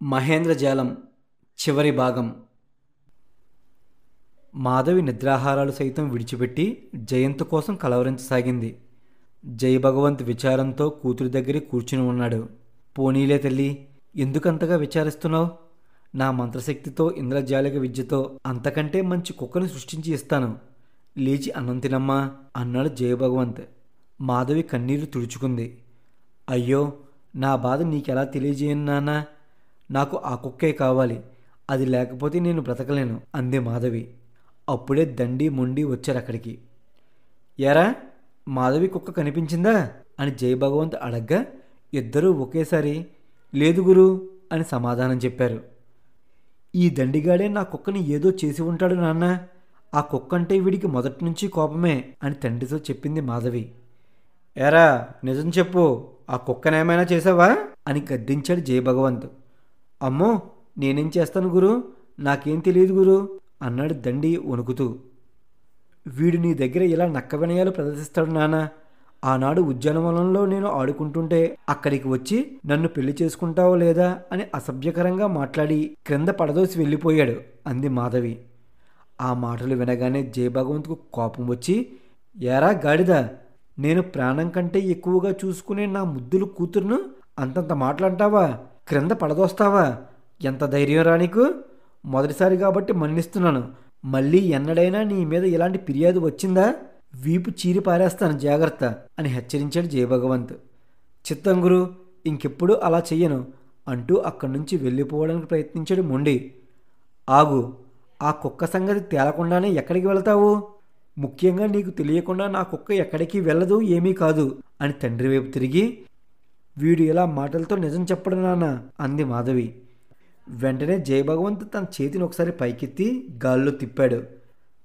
మహేంద్రజాలం చివరి భాగం. మాధవి నిద్రాహారాలు సైతం విడిచిపెట్టి జయంత్ కోసం కలవరించసాగింది. జయభగవంత్ విచారంతో కూతురి దగ్గర కూర్చుని ఉన్నాడు. పోనీలే తల్లి, ఎందుకంతగా విచారిస్తున్నావు? నా మంత్రశక్తితో ఇంద్రజాలిక విద్యతో అంతకంటే మంచి కుక్కను సృష్టించి ఇస్తాను. లేచి అన్నం తినమ్మా అన్నాడు జయభగవంత్. మాధవి కన్నీరు తుడుచుకుంది. అయ్యో, నా బాధ నీకెలా తెలియజేయను నాన్న. నాకు ఆ కుక్కే కావాలి, అది లేకపోతే నేను బ్రతకలేను అంది మాధవి. అప్పుడే దండి మొండి వచ్చారక్కడికి. ఎరా, మాధవి కుక్క కనిపించిందా అని జయభగవంత్ అడగ్గా ఇద్దరూ ఒకేసారి లేదు గురు అని సమాధానం చెప్పారు. ఈ దండిగాడే నా కుక్కని ఏదో చేసి ఉంటాడు నాన్న. ఆ కుక్క అంటే వీడికి మొదటి నుంచి కోపమే అని తండ్రితో చెప్పింది మాధవి. ఎరా, నిజం చెప్పు, ఆ కుక్కనేమైనా చేసావా అని గద్దించాడు జయభగవంత్. అమ్మో, నేనేం చేస్తాను గురు, నాకేం తెలియదు గురు అన్నాడు దండి వణుకుతూ. వీడు నీ దగ్గర ఇలా నక్క వినయాలు ప్రదర్శిస్తాడు నాన్న. ఆనాడు ఉద్యానవనంలో నేను ఆడుకుంటుంటే అక్కడికి వచ్చి నన్ను పెళ్లి చేసుకుంటావో లేదా అని అసభ్యకరంగా మాట్లాడి క్రింద పడదోసి వెళ్ళిపోయాడు అంది మాధవి. ఆ మాటలు వినగానే జయభగవంత్కు కోపం వచ్చి, ఏరా గాడిద, నేను ప్రాణం కంటే ఎక్కువగా చూసుకునే నా ముద్దులు కూతురును అంతంత మాటలంటావా? క్రింద పడదోస్తావా? ఎంత ధైర్యం రా నీకు? మొదటిసారి కాబట్టి మన్నిస్తున్నాను. మళ్ళీ ఎన్నడైనా నీ మీద ఇలాంటి ఫిర్యాదు వచ్చిందా వీపు చీరి పారేస్తాను, జాగ్రత్త అని హెచ్చరించాడు జయభగవంత్. చిత్తం గురు, ఇంకెప్పుడు అలా చెయ్యను అంటూ అక్కడి నుంచి వెళ్ళిపోవడానికి ప్రయత్నించాడు మొండి. ఆగు, ఆ కుక్క సంగతి తేలకుండానే ఎక్కడికి వెళతావు? ముఖ్యంగా నీకు తెలియకుండా నా కుక్క ఎక్కడికి వెళ్ళదు, ఏమీ కాదు అని తండ్రి వైపు తిరిగి, వీడు ఇలా మాటలతో నిజం చెప్పడం నాన్న అంది మాధవి. వెంటనే జయభగవంత్ తన చేతిని ఒకసారి పైకెత్తి గాల్లో తిప్పాడు.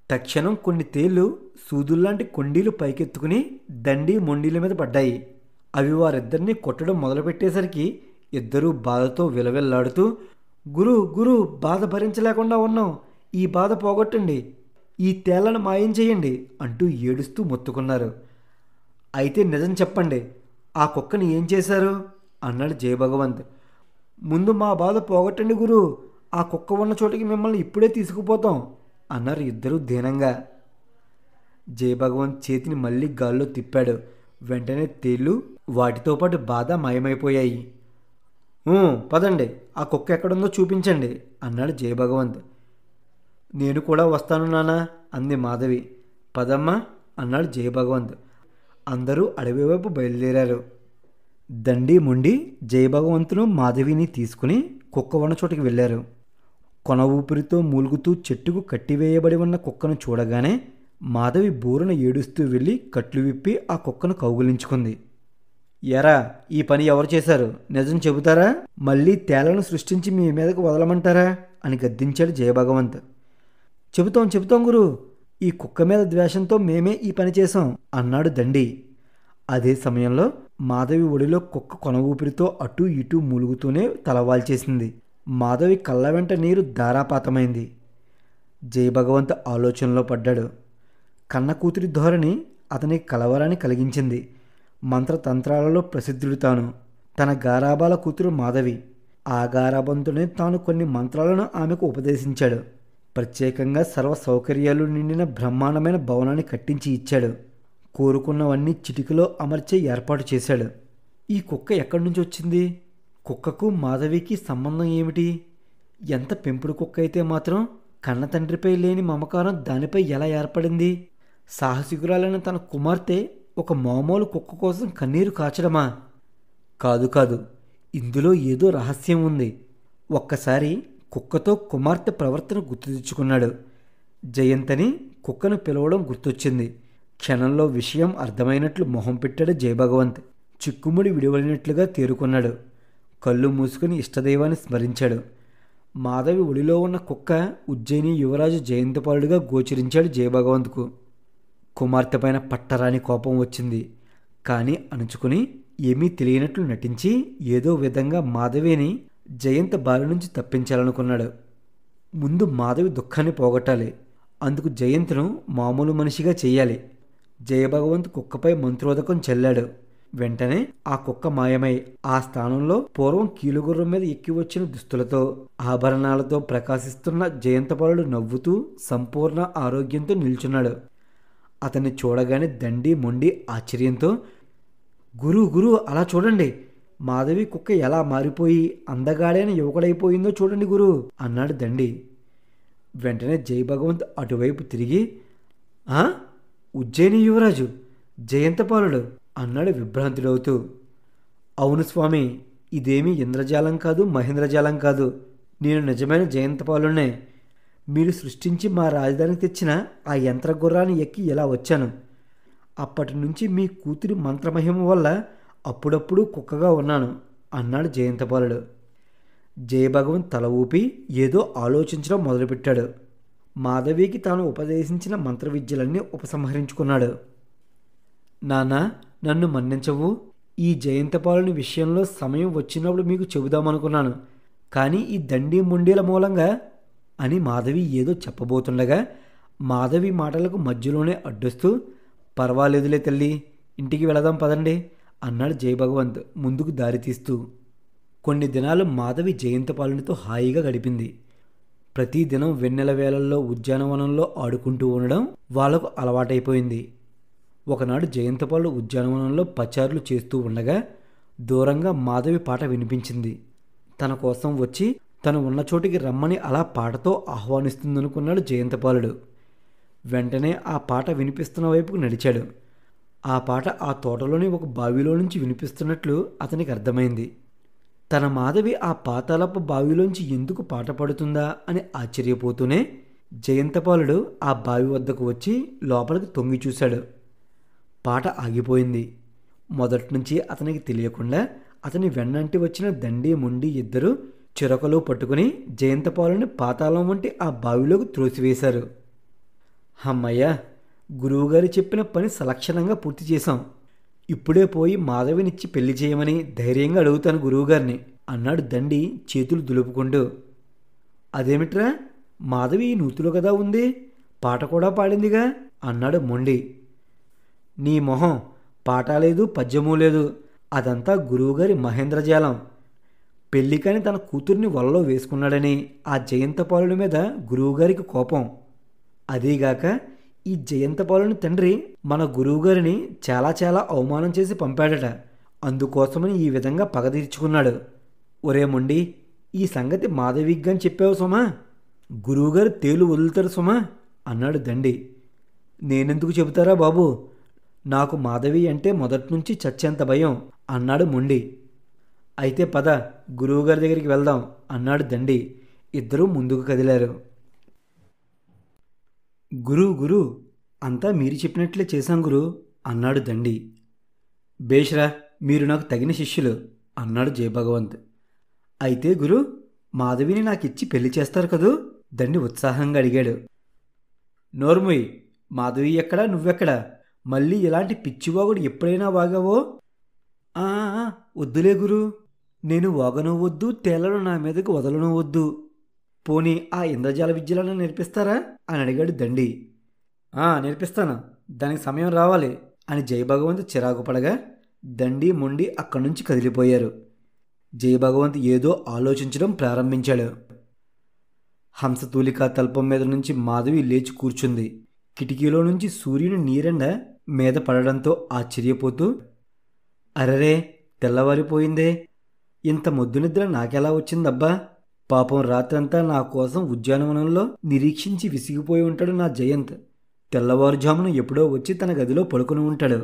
తక్షణం కొన్ని తేళ్లు సూదుల్లాంటి కొండీలు పైకెత్తుకుని దండి మొండీల మీద పడ్డాయి. అవి వారిద్దరినీ కొట్టడం మొదలుపెట్టేసరికి ఇద్దరూ బాధతో విలవిల్లాడుతూ, గురు గురు, బాధ భరించలేకుండా ఉన్నాం, ఈ బాధ పోగొట్టండి, ఈ తేళ్లను మాయం చేయండి అంటూ ఏడుస్తూ మొత్తుకున్నారు. అయితే నిజం చెప్పండి, ఆ కుక్కని ఏం చేశారు అన్నాడు జయభగవంత్. ముందు మా బాధ పోగొట్టండి గురు, ఆ కుక్క ఉన్న చోటికి మిమ్మల్ని ఇప్పుడే తీసుకుపోతాం అన్నారు ఇద్దరూ దీనంగా. జయభగవంత్ చేతిని మళ్ళీ గాల్లో తిప్పాడు. వెంటనే తేళ్ళు వాటితో పాటు బాధ మాయమైపోయాయి. పదండి, ఆ కుక్క ఎక్కడుందో చూపించండి అన్నాడు జయభగవంత్. నేను కూడా వస్తాను నాన్న అంది మాధవి. పదమ్మా అన్నాడు జయభగవంత్. అందరూ అడవి వైపు బయలుదేరారు. దండి మొండి జయభగవంతును మాధవిని తీసుకుని కుక్క ఉన్న చోటుకి వెళ్ళారు. కొన ఊపిరితో మూలుగుతూ చెట్టుకు కట్టివేయబడి ఉన్న కుక్కను చూడగానే మాధవి బోరున ఏడుస్తూ వెళ్ళి కట్లు విప్పి ఆ కుక్కను కౌగిలించుకుంది. ఎరా, ఈ పని ఎవరు చేశారు? నిజం చెబుతారా? మళ్ళీ తేలను సృష్టించి మీ మీదకు వదలమంటారా అని గద్దించాడు జయభగవంత్. చెబుతాం గురు, ఈ కుక్క మీద ద్వేషంతో మేమే ఈ పని చేశాం అన్నాడు దండి. అదే సమయంలో మాధవి ఒడిలో కుక్క కొన ఊపిరితో అటూ ఇటూ మూలుగుతూనే తలవాల్చేసింది. మాధవి కళ్ళ వెంట నీరు ధారాపాతమైంది. జయభగవంత్ ఆలోచనలో పడ్డాడు. కన్న కూతురి ధోరణి అతనికి కలవరాన్ని కలిగించింది. మంత్రతంత్రాలలో ప్రసిద్ధుడు తాను. తన గారాబాల కూతురు మాధవి. ఆ గారాబంతునే తాను కొన్ని మంత్రాలను ఆమెకు ఉపదేశించాడు. ప్రత్యేకంగా సర్వ సౌకర్యాలు నిండిన బ్రహ్మాండమైన భవనాన్ని కట్టించి ఇచ్చాడు. కోరుకున్నవన్నీ చిటికలో అమర్చే ఏర్పాటు చేశాడు. ఈ కుక్క ఎక్కడి నుంచి వచ్చింది? కుక్కకు మాధవికి సంబంధం ఏమిటి? ఎంత పెంపుడు కుక్క అయితే మాత్రం కన్న తండ్రిపై లేని మమకారం దానిపై ఎలా ఏర్పడింది? సాహసికురాలైన తన కుమార్తె ఒక మామూలు కుక్క కోసం కన్నీరు కాచడమా? కాదు, ఇందులో ఏదో రహస్యం ఉంది. ఒక్కసారి కుక్కతో కుమార్తె ప్రవర్తన గుర్తు తెచ్చుకున్నాడు. జయంతని కుక్కను పిలవడం గుర్తొచ్చింది. క్షణంలో విషయం అర్థమైనట్లు మొహం పెట్టాడు జయభగవంత్. చిక్కుముడి విడివడినట్లుగా తేరుకున్నాడు. కళ్ళు మూసుకుని ఇష్టదైవాన్ని స్మరించాడు. మాధవి ఒడిలో ఉన్న కుక్క ఉజ్జయిని యువరాజు జయంతపాలుడుగా గోచరించాడు జయభగవంత్కు. కుమార్తె పైన పట్టరాని కోపం వచ్చింది. కానీ అణుచుకుని ఏమీ తెలియనట్లు నటించి ఏదో విధంగా మాధవిని జయంత్ బారి నుంచి తప్పించాలనుకున్నాడు. ముందు మాధవి దుఃఖాన్ని పోగొట్టాలి. అందుకు జయంత్ను మామూలు మనిషిగా చెయ్యాలి. జయభగవంత్ కుక్కపై మంత్రోదకం చల్లాడు. వెంటనే ఆ కుక్క మాయమై ఆ స్థానంలో పూర్వం కీలుగుర్రం మీద ఎక్కి వచ్చిన దుస్తులతో ఆభరణాలతో ప్రకాశిస్తున్న జయంతపాలుడు నవ్వుతూ సంపూర్ణ ఆరోగ్యంతో నిల్చున్నాడు. అతన్ని చూడగానే దండి మొండి ఆశ్చర్యంతో, గురు గురు అలా చూడండి, మాధవి కుక్క ఎలా మారిపోయి అందగాడైన యువకుడైపోయిందో చూడండి గురు అన్నాడు దండి. వెంటనే జయభగవంత్ అటువైపు తిరిగి, ఆ ఉజ్జయిని యువరాజు జయంతపాలుడు అన్నాడు విభ్రాంతుడవుతూ. అవును స్వామి, ఇదేమీ ఇంద్రజాలం కాదు, మహేంద్రజాలం కాదు, నేను నిజమైన జయంతపాలునే. మీరు సృష్టించి మా రాజధానికి తెచ్చిన ఆ యంత్ర గుర్రాన్ని ఎక్కి ఇలా వచ్చాను. అప్పటి నుంచి మీ కూతురి మంత్రమహిమ వల్ల అప్పుడప్పుడు కుక్కగా ఉన్నాను అన్నాడు జయంతపాలుడు. జయభగవంత్ తల ఊపి ఏదో ఆలోచించడం మొదలుపెట్టాడు. మాధవికి తాను ఉపదేశించిన మంత్ర విద్యలన్నీ ఉపసంహరించుకున్నాడు. నాన్న, నన్ను మన్నించవు. ఈ జయంతపాలుని విషయంలో సమయం వచ్చినప్పుడు మీకు చెబుదామనుకున్నాను, కానీ ఈ దండి ముండీల మూలంగా అని మాధవి ఏదో చెప్పబోతుండగా మాధవి మాటలకు మధ్యలోనే అడ్డొస్తూ, పర్వాలేదులే తల్లి, ఇంటికి వెళదాం పదండి అన్నాడు జయభగవంత్ ముందుకు దారితీస్తూ. కొన్ని దినాలు మాధవి జయంతపాలునితో హాయిగా గడిపింది. ప్రతిదినం వెన్నెల వేళల్లో ఉద్యానవనంలో ఆడుకుంటూ ఉండడం వాళ్లకు అలవాటైపోయింది. ఒకనాడు జయంతపాలుడు ఉద్యానవనంలో పచారులు చేస్తూ ఉండగా దూరంగా మాధవి పాట వినిపించింది. తన కోసం వచ్చి తను ఉన్న చోటికి రమ్మని అలా పాటతో ఆహ్వానిస్తుందనుకున్నాడు జయంతపాలుడు. వెంటనే ఆ పాట వినిపిస్తున్న వైపుకు నడిచాడు. ఆ పాట ఆ తోటలోని ఒక బావిలో నుంచి వినిపిస్తున్నట్లు అతనికి అర్థమైంది. తన మాధవి ఆ పాతాళపు బావిలోంచి ఎందుకు పాట పడుతుందా అని ఆశ్చర్యపోతూనే జయంతపాలుడు ఆ బావి వద్దకు వచ్చి లోపలికి తొంగి చూశాడు. పాట ఆగిపోయింది. మొదటి నుంచి అతనికి తెలియకుండా అతని వెన్నంటి వచ్చిన దండి ముండి ఇద్దరు చిరకలు పట్టుకుని జయంతపాలుని పాతాళం వంటి ఆ బావిలోకి త్రోసివేశారు. హమ్మయ్య, గురువుగారు చెప్పిన పని సలక్షణంగా పూర్తి చేశాం. ఇప్పుడే పోయి మాధవినిచ్చి పెళ్లి చేయమని ధైర్యంగా అడుగుతాను గురువుగారిని అన్నాడు దండి చేతులు దులుపుకుంటూ. అదేమిట్రా, మాధవి నూతిలో కదా ఉంది, పాట కూడా పాడిందిగా అన్నాడు మొండి. నీ మొహం, పాట లేదు పద్యమూ లేదు, అదంతా గురువుగారి మహేంద్రజాలం. పెళ్ళికని తన కూతుర్ని వలలో వేసుకున్నాడని ఆ జయంతపాలుడి మీద గురువుగారికి కోపం. అదీగాక ఈ జయంతపాలుని తండ్రి మన గురువుగారిని చాలా చాలా అవమానం చేసి పంపాడట. అందుకోసమని ఈ విధంగా పగ తీర్చుకున్నాడు. ఒరే మొండి, ఈ సంగతి మాధవిగ్గాని చెప్పావు సుమా, గురువుగారు తేలు వదులుతారు సుమా అన్నాడు దండి. నేనెందుకు చెబుతారా బాబు, నాకు మాధవి అంటే మొదటి నుంచి చచ్చేంత భయం అన్నాడు మొండి. అయితే పద, గురువుగారి దగ్గరికి వెళ్దాం అన్నాడు దండి. ఇద్దరూ ముందుకు కదిలారు. గురు అంతా మీరు చెప్పినట్లే చేశాం గురు అన్నాడు దండి. బేష్రా, మీరు నాకు తగిన శిష్యులు అన్నాడు జయభగవంత్. అయితే గురు, మాధవిని నాకిచ్చి పెళ్లి చేస్తారు కదూ దండి ఉత్సాహంగా అడిగాడు. నోర్ముయ్, మాధవి ఎక్కడా, నువ్వెక్కడా, మళ్ళీ ఇలాంటి పిచ్చివాగుడు ఎప్పుడైనా వాగావో? వద్దులే గురు, నేను వాగను వద్దు, తేలను నా మీదకు వదలను వద్దు. పోనీ ఆ ఇంద్రజాల విద్యలను నేర్పిస్తారా అని అడిగాడు దండి. నేర్పిస్తాను, దానికి సమయం రావాలి అని జయభగవంత్ చిరాకు పడగా దండి మొండి అక్కడి నుంచి కదిలిపోయారు. జయభగవంత్ ఏదో ఆలోచించడం ప్రారంభించాడు. హంసతూలికా తల్పం మీద నుంచి మాధవి లేచి కూర్చుంది. కిటికీలో నుంచి సూర్యుని నీరెండ మీద పడడంతో ఆశ్చర్యపోతూ, అరెరే, తెల్లవారిపోయిందే, ఇంత మొద్దు నిద్ర నాకెలా వచ్చిందబ్బా, పాపం రాత్రంతా నా కోసం ఉద్యానవనంలో నిరీక్షించి విసిగిపోయి ఉంటాడు నా జయంత్. తెల్లవారుజామున ఎప్పుడో వచ్చి తన గదిలో పడుకుని ఉంటాడు,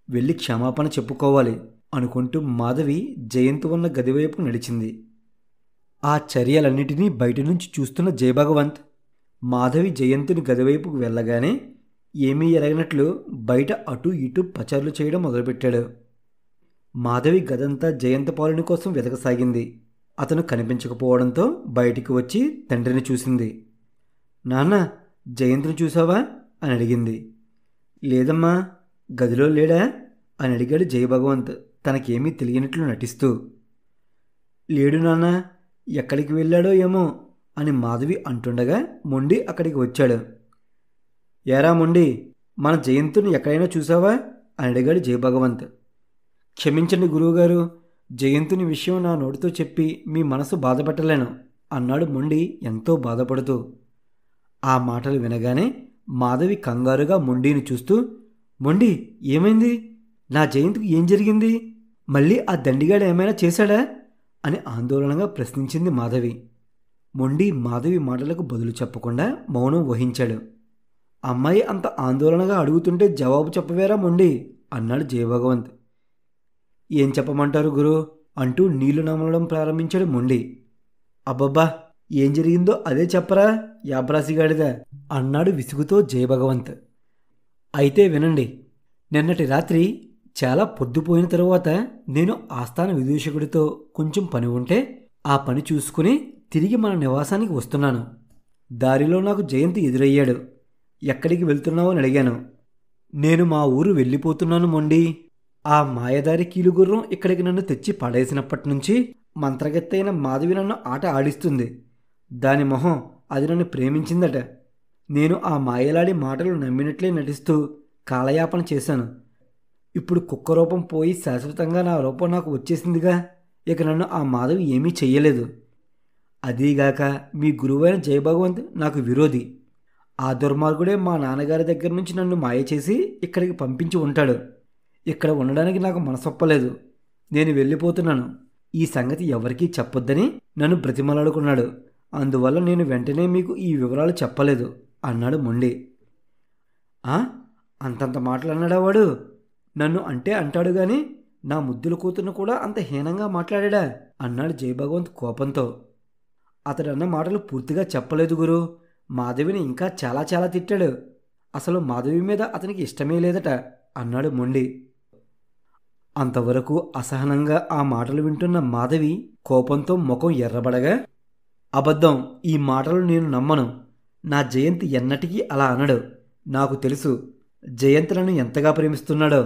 వెళ్ళి క్షమాపణ చెప్పుకోవాలి అనుకుంటూ మాధవి జయంత్ ఉన్న గదివైపు నడిచింది. ఆ చర్యలన్నిటినీ బయట నుంచి చూస్తున్న జయభగవంత్ మాధవి జయంతుని గదివైపుకు వెళ్ళగానే ఏమీ ఎరగనట్లు బయట అటూ ఇటూ పచారులు చేయడం మొదలుపెట్టాడు. మాధవి గదంతా జయంతపాలుని కోసం వెతకసాగింది. అతను కనిపించకపోవడంతో బయటికి వచ్చి తండ్రిని చూసింది. నాన్న, జయంత్ని చూసావా అని అడిగింది. లేదమ్మా, గదిలో లేడా అని అడిగాడు జయభగవంత్ తనకేమీ తెలియనట్లు నటిస్తూ. లేడు నాన్న, ఎక్కడికి వెళ్ళాడో ఏమో అని మాధవి అంటుండగా మొండి అక్కడికి వచ్చాడు. ఏరా మొండి, మన జయంతుని ఎక్కడైనా చూసావా అని అడిగాడు జయభగవంత్. క్షమించండి గురువుగారు, జయంతుని విషయం నా నోటితో చెప్పి మీ మనసు బాధపెట్టలేను అన్నాడు మొండి ఎంతో బాధపడుతూ. ఆ మాటలు వినగానే మాధవి కంగారుగా మొండిని చూస్తూ, మొండి, ఏమైంది? నా జయంతికి ఏం జరిగింది? మళ్ళీ ఆ దండిగాడు ఏమైనా చేశాడా అని ఆందోళనగా ప్రశ్నించింది మాధవి. మొండి మాధవి మాటలకు బదులు చెప్పకుండా మౌనం వహించాడు. అమ్మాయి అంత ఆందోళనగా అడుగుతుంటే జవాబు చెప్పవేరా మొండి అన్నాడు జయభగవంత్. ఏం చెప్పమంటారు గురు అంటూ నీళ్లు నమలడం ప్రారంభించాడు మొండి. అబ్బబ్బా, ఏం జరిగిందో అదే చెప్పరా యాబ్రాసిగాడిదా అన్నాడు విసుగుతో జయభగవంత్. అయితే వినండి. నిన్నటి రాత్రి చాలా పొద్దుపోయిన తరువాత నేను ఆస్థాన విదూషకుడితో కొంచెం పని ఉంటే ఆ పని చూసుకుని తిరిగి మన నివాసానికి వస్తున్నాను. దారిలో నాకు జయంతి ఎదురయ్యాడు. ఎక్కడికి వెళ్తున్నావు అని అడిగాను. నేను మా ఊరు వెళ్ళిపోతున్నాను మొండి. ఆ మాయదారి కీలుగుర్రం ఇక్కడికి నన్ను తెచ్చి పడేసినప్పటి నుంచి మంత్రగత్తైన మాధవి నన్ను ఆట ఆడిస్తుంది. దాని మొహం, అది నన్ను ప్రేమించిందట. నేను ఆ మాయలాడి మాటలు నమ్మినట్లే నటిస్తూ కాలయాపన చేశాను. ఇప్పుడు కుక్క రూపం పోయి శాశ్వతంగా నా రూపం నాకు వచ్చేసిందిగా. ఇక నన్ను ఆ మాధవి ఏమీ చెయ్యలేదు. అదీగాక మీ గురువైన జయభగవంత్ నాకు విరోధి. ఆ దుర్మార్గుడే మా నాన్నగారి దగ్గర నుంచి నన్ను మాయ చేసి ఇక్కడికి పంపించి ఉంటాడు. ఇక్కడ ఉండడానికి నాకు మనసొప్పలేదు. నేను వెళ్ళిపోతున్నాను. ఈ సంగతి ఎవరికీ చెప్పొద్దని నన్ను బ్రతిమలాడుకున్నాడు. అందువల్ల నేను వెంటనే మీకు ఈ వివరాలు చెప్పలేదు అన్నాడు మొండి. అంతంత మాటలు అన్నాడా వాడు? నన్ను అంటే అంటాడు గాని నా ముద్దుల కూతురును కూడా అంత హీనంగా మాట్లాడా అన్నాడు జయభగవంత్ కోపంతో. అతడన్న మాటలు పూర్తిగా చెప్పలేదు గురు. మాధవిని ఇంకా చాలా చాలా తిట్టాడు. అసలు మాధవి మీద అతనికి ఇష్టమే లేదట అన్నాడు మొండి. అంతవరకు అసహనంగా ఆ మాటలు వింటున్న మాధవి కోపంతో ముఖం ఎర్రబడగా, అబద్ధం, ఈ మాటలు నేను నమ్మను. నా జయంతి ఎన్నటికీ అలా అనడు. నాకు తెలుసు జయంతి నన్ను ఎంతగా ప్రేమిస్తున్నాడో.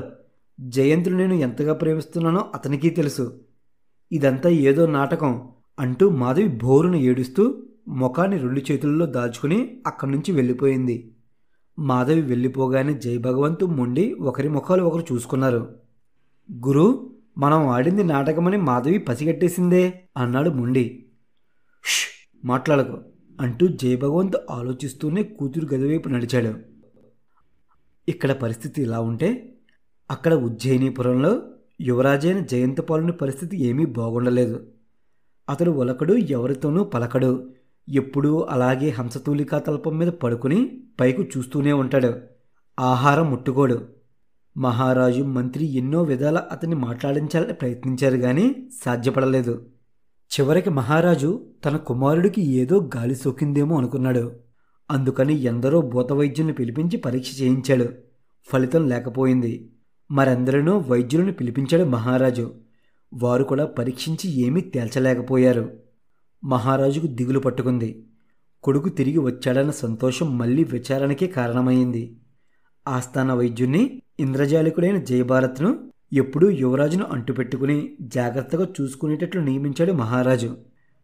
జయంతులు నేను ఎంతగా ప్రేమిస్తున్నానో అతనికీ తెలుసు. ఇదంతా ఏదో నాటకం అంటూ మాధవి బోరును ఏడుస్తూ ముఖాన్ని 2 చేతుల్లో దాచుకుని అక్కడి నుంచి వెళ్ళిపోయింది. మాధవి వెళ్ళిపోగానే జయభగవంతు మొండి ఒకరి ముఖాలు ఒకరు చూసుకున్నారు. గురు, మనం ఆడింది నాటకమని మాధవి పసిగట్టేసిందే అన్నాడు మొండి. ష్, మాట్లాడకు అంటూ జయభగవంత్ ఆలోచిస్తూనే కూతురు గదివైపు నడిచాడు. ఇక్కడ పరిస్థితి ఇలా ఉంటే అక్కడ ఉజ్జయినీపురంలో యువరాజైన జయంతపాలుని పరిస్థితి ఏమీ బాగుండలేదు. అతడు ఒలకడు, ఎవరితోనూ పలకడు. ఎప్పుడూ అలాగే హంసతూలికా తల్పం మీద పడుకుని పైకి చూస్తూనే ఉంటాడు. ఆహారం ముట్టుకోడు. మహారాజు, మంత్రి ఎన్నో విధాల అతన్ని మాట్లాడించాలని ప్రయత్నించారు గాని సాధ్యపడలేదు. చివరికి మహారాజు తన కుమారుడికి ఏదో గాలి సోకిందేమో అనుకున్నాడు. అందుకని ఎందరో భూతవైద్యుల్ని పిలిపించి పరీక్ష చేయించాడు. ఫలితం లేకపోయింది. మరెందరినో వైద్యులను పిలిపించాడు మహారాజు. వారు కూడా పరీక్షించి ఏమీ తేల్చలేకపోయారు. మహారాజుకు దిగులు పట్టుకుంది. కొడుకు తిరిగి వచ్చాడన్న సంతోషం మళ్లీ విచారణకే కారణమైంది. ఆస్థాన వైద్యుణ్ణి, ఇంద్రజాలికుడైన జయభారత్ను ఎప్పుడూ యువరాజును అంటుపెట్టుకుని జాగ్రత్తగా చూసుకునేటట్లు నియమించాడు మహారాజు.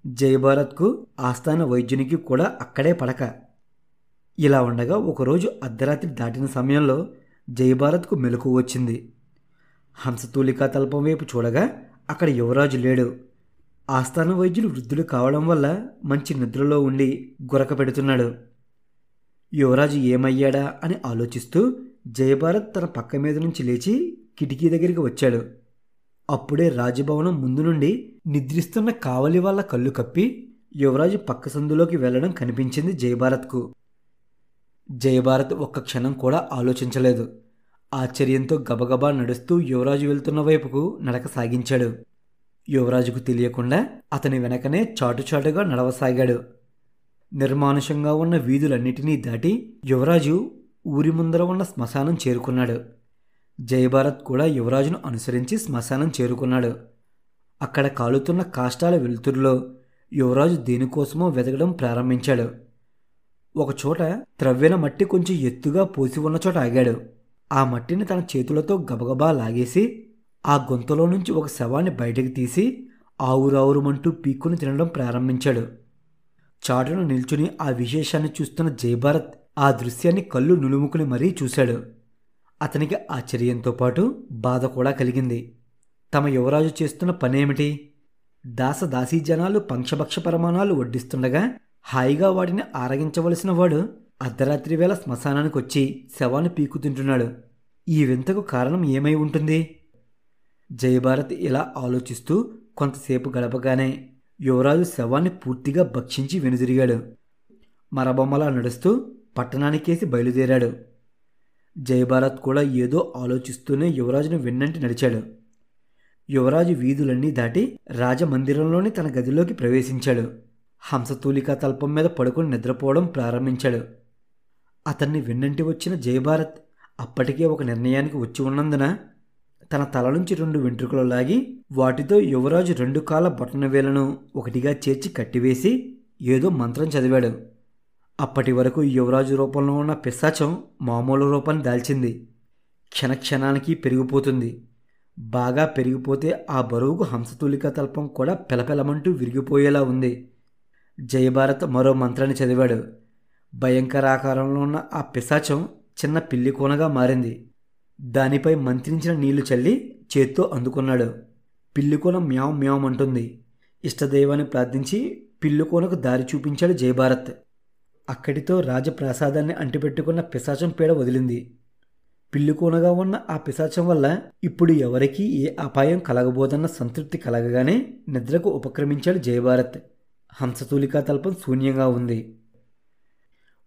జయభారత్కు ఆస్థాన వైద్యునికి కూడా అక్కడే పడక. ఇలా ఉండగా ఒకరోజు అర్ధరాత్రి దాటిన సమయంలో జయభారత్కు మెలకువ వచ్చింది. హంసతూలికా తల్పం వైపు చూడగా అక్కడ యువరాజు లేడు. ఆస్థాన వైద్యులు వృద్ధుడు కావడం వల్ల మంచి నిద్రలో ఉండి గురక పెడుతున్నాడు. యువరాజు ఏమయ్యాడా అని ఆలోచిస్తూ జయభారత్ తన పక్క మీద నుంచి లేచి కిటికీ దగ్గరికి వచ్చాడు. అప్పుడే రాజభవనం ముందు నుండి నిద్రిస్తున్న కావలి వాళ్ళ కళ్ళు కప్పి యువరాజు పక్క సందులోకి వెళ్లడం కనిపించింది జయభారత్కు. జయభారత్ ఒక్క క్షణం కూడా ఆలోచించలేదు. ఆశ్చర్యంతో గబగబా నడుస్తూ యువరాజు వెళ్తున్న వైపుకు నడక సాగించాడు. యువరాజుకు తెలియకుండా అతని వెనకనే చాటుచాటుగా నడవసాగాడు. నిర్మానుషంగా ఉన్న వీధులన్నిటినీ దాటి యువరాజు ఊరి ముందర ఉన్న శ్మశానం చేరుకున్నాడు. జయభారత్ కూడా యువరాజును అనుసరించి శ్మశానం చేరుకున్నాడు. అక్కడ కాలుతున్న కాష్టాల వెలుతురులో యువరాజు దేనికోసమో వెతకడం ప్రారంభించాడు. ఒకచోట త్రవ్వెన మట్టి కొంచెం ఎత్తుగా పోసి ఉన్న చోట ఆగాడు. ఆ మట్టిని తన చేతులతో గబగబా లాగేసి ఆ గొంతులో నుంచి ఒక శవాన్ని బయటకు తీసి ఆవురావురుమంటూ పీక్కుని తినడం ప్రారంభించాడు. చాటును నిల్చుని ఆ విశేషాన్ని చూస్తున్న జయభారత్ ఆ దృశ్యాన్ని కళ్ళు నులుముకుని మరీ చూశాడు. అతనికి ఆశ్చర్యంతో పాటు బాధ కూడా కలిగింది. తమ యువరాజు చేస్తున్న పనేమిటి? దాసదాసీ జనాలు పంక్షభక్ష పరమాణాలు వడ్డిస్తుండగా హాయిగా వాటిని ఆరగించవలసిన వాడు అర్ధరాత్రి వేళ శ్మశానానికి వచ్చి శవాన్ని పీకు తింటున్నాడు. ఈ వింతకు కారణం ఏమై ఉంటుంది? జయభారత్ ఇలా ఆలోచిస్తూ కొంతసేపు గడపగానే యువరాజు శవాన్ని పూర్తిగా భక్షించి వెనుదిరిగాడు. మరబొమ్మలా నడుస్తూ పట్టణానికేసి బయలుదేరాడు. జయభారత్ కూడా ఏదో ఆలోచిస్తూనే యువరాజును వెన్నంటి నడిచాడు. యువరాజు వీధులన్నీ దాటి రాజమందిరంలోని తన గదిలోకి ప్రవేశించాడు. హంసతూలికా తల్పం మీద పడుకుని నిద్రపోవడం ప్రారంభించాడు. అతన్ని వెన్నంటి వచ్చిన జయభారత్ అప్పటికే ఒక నిర్ణయానికి వచ్చి ఉన్నందున తన తల నుంచి 2 వెంట్రుకలు లాగి వాటితో యువరాజు 2 కాళ్ళ బొటన వేలను ఒకటిగా చేర్చి కట్టివేసి ఏదో మంత్రం చదివాడు. అప్పటి వరకు యువరాజు రూపంలో ఉన్న పిశాచం మామూలు రూపాన్ని దాల్చింది. క్షణక్షణానికి పెరిగిపోతుంది. బాగా పెరిగిపోతే ఆ బరువుకు హంసతూలికా తల్పం కూడా పెలపెలమంటూ విరిగిపోయేలా ఉంది. జయభారత్ మరో మంత్రాన్ని చదివాడు. భయంకరాకారంలో ఉన్న ఆ పిశాచం చిన్న పిల్లి కోనగా మారింది. దానిపై మంత్రించిన నీళ్లు చల్లి చేత్తో అందుకున్నాడు. పిల్లికోన మ్యావ్ మ్యావ్ అంటుంది. ఇష్టదైవాన్ని ప్రార్థించి పిల్లికోనకు దారి చూపించాడు జయభారత్. అక్కడితో రాజప్రాసాదాన్ని అంటిపెట్టుకున్న పిశాచం పీడ వదిలింది. పిల్లికోనగా ఉన్న ఆ పిశాచం వల్ల ఇప్పుడు ఎవరికీ ఏ అపాయం కలగబోదన్న సంతృప్తి కలగగానే నిద్రకు ఉపక్రమించాడు జయభారత్. హంసతూలికా తల్పం శూన్యంగా ఉంది.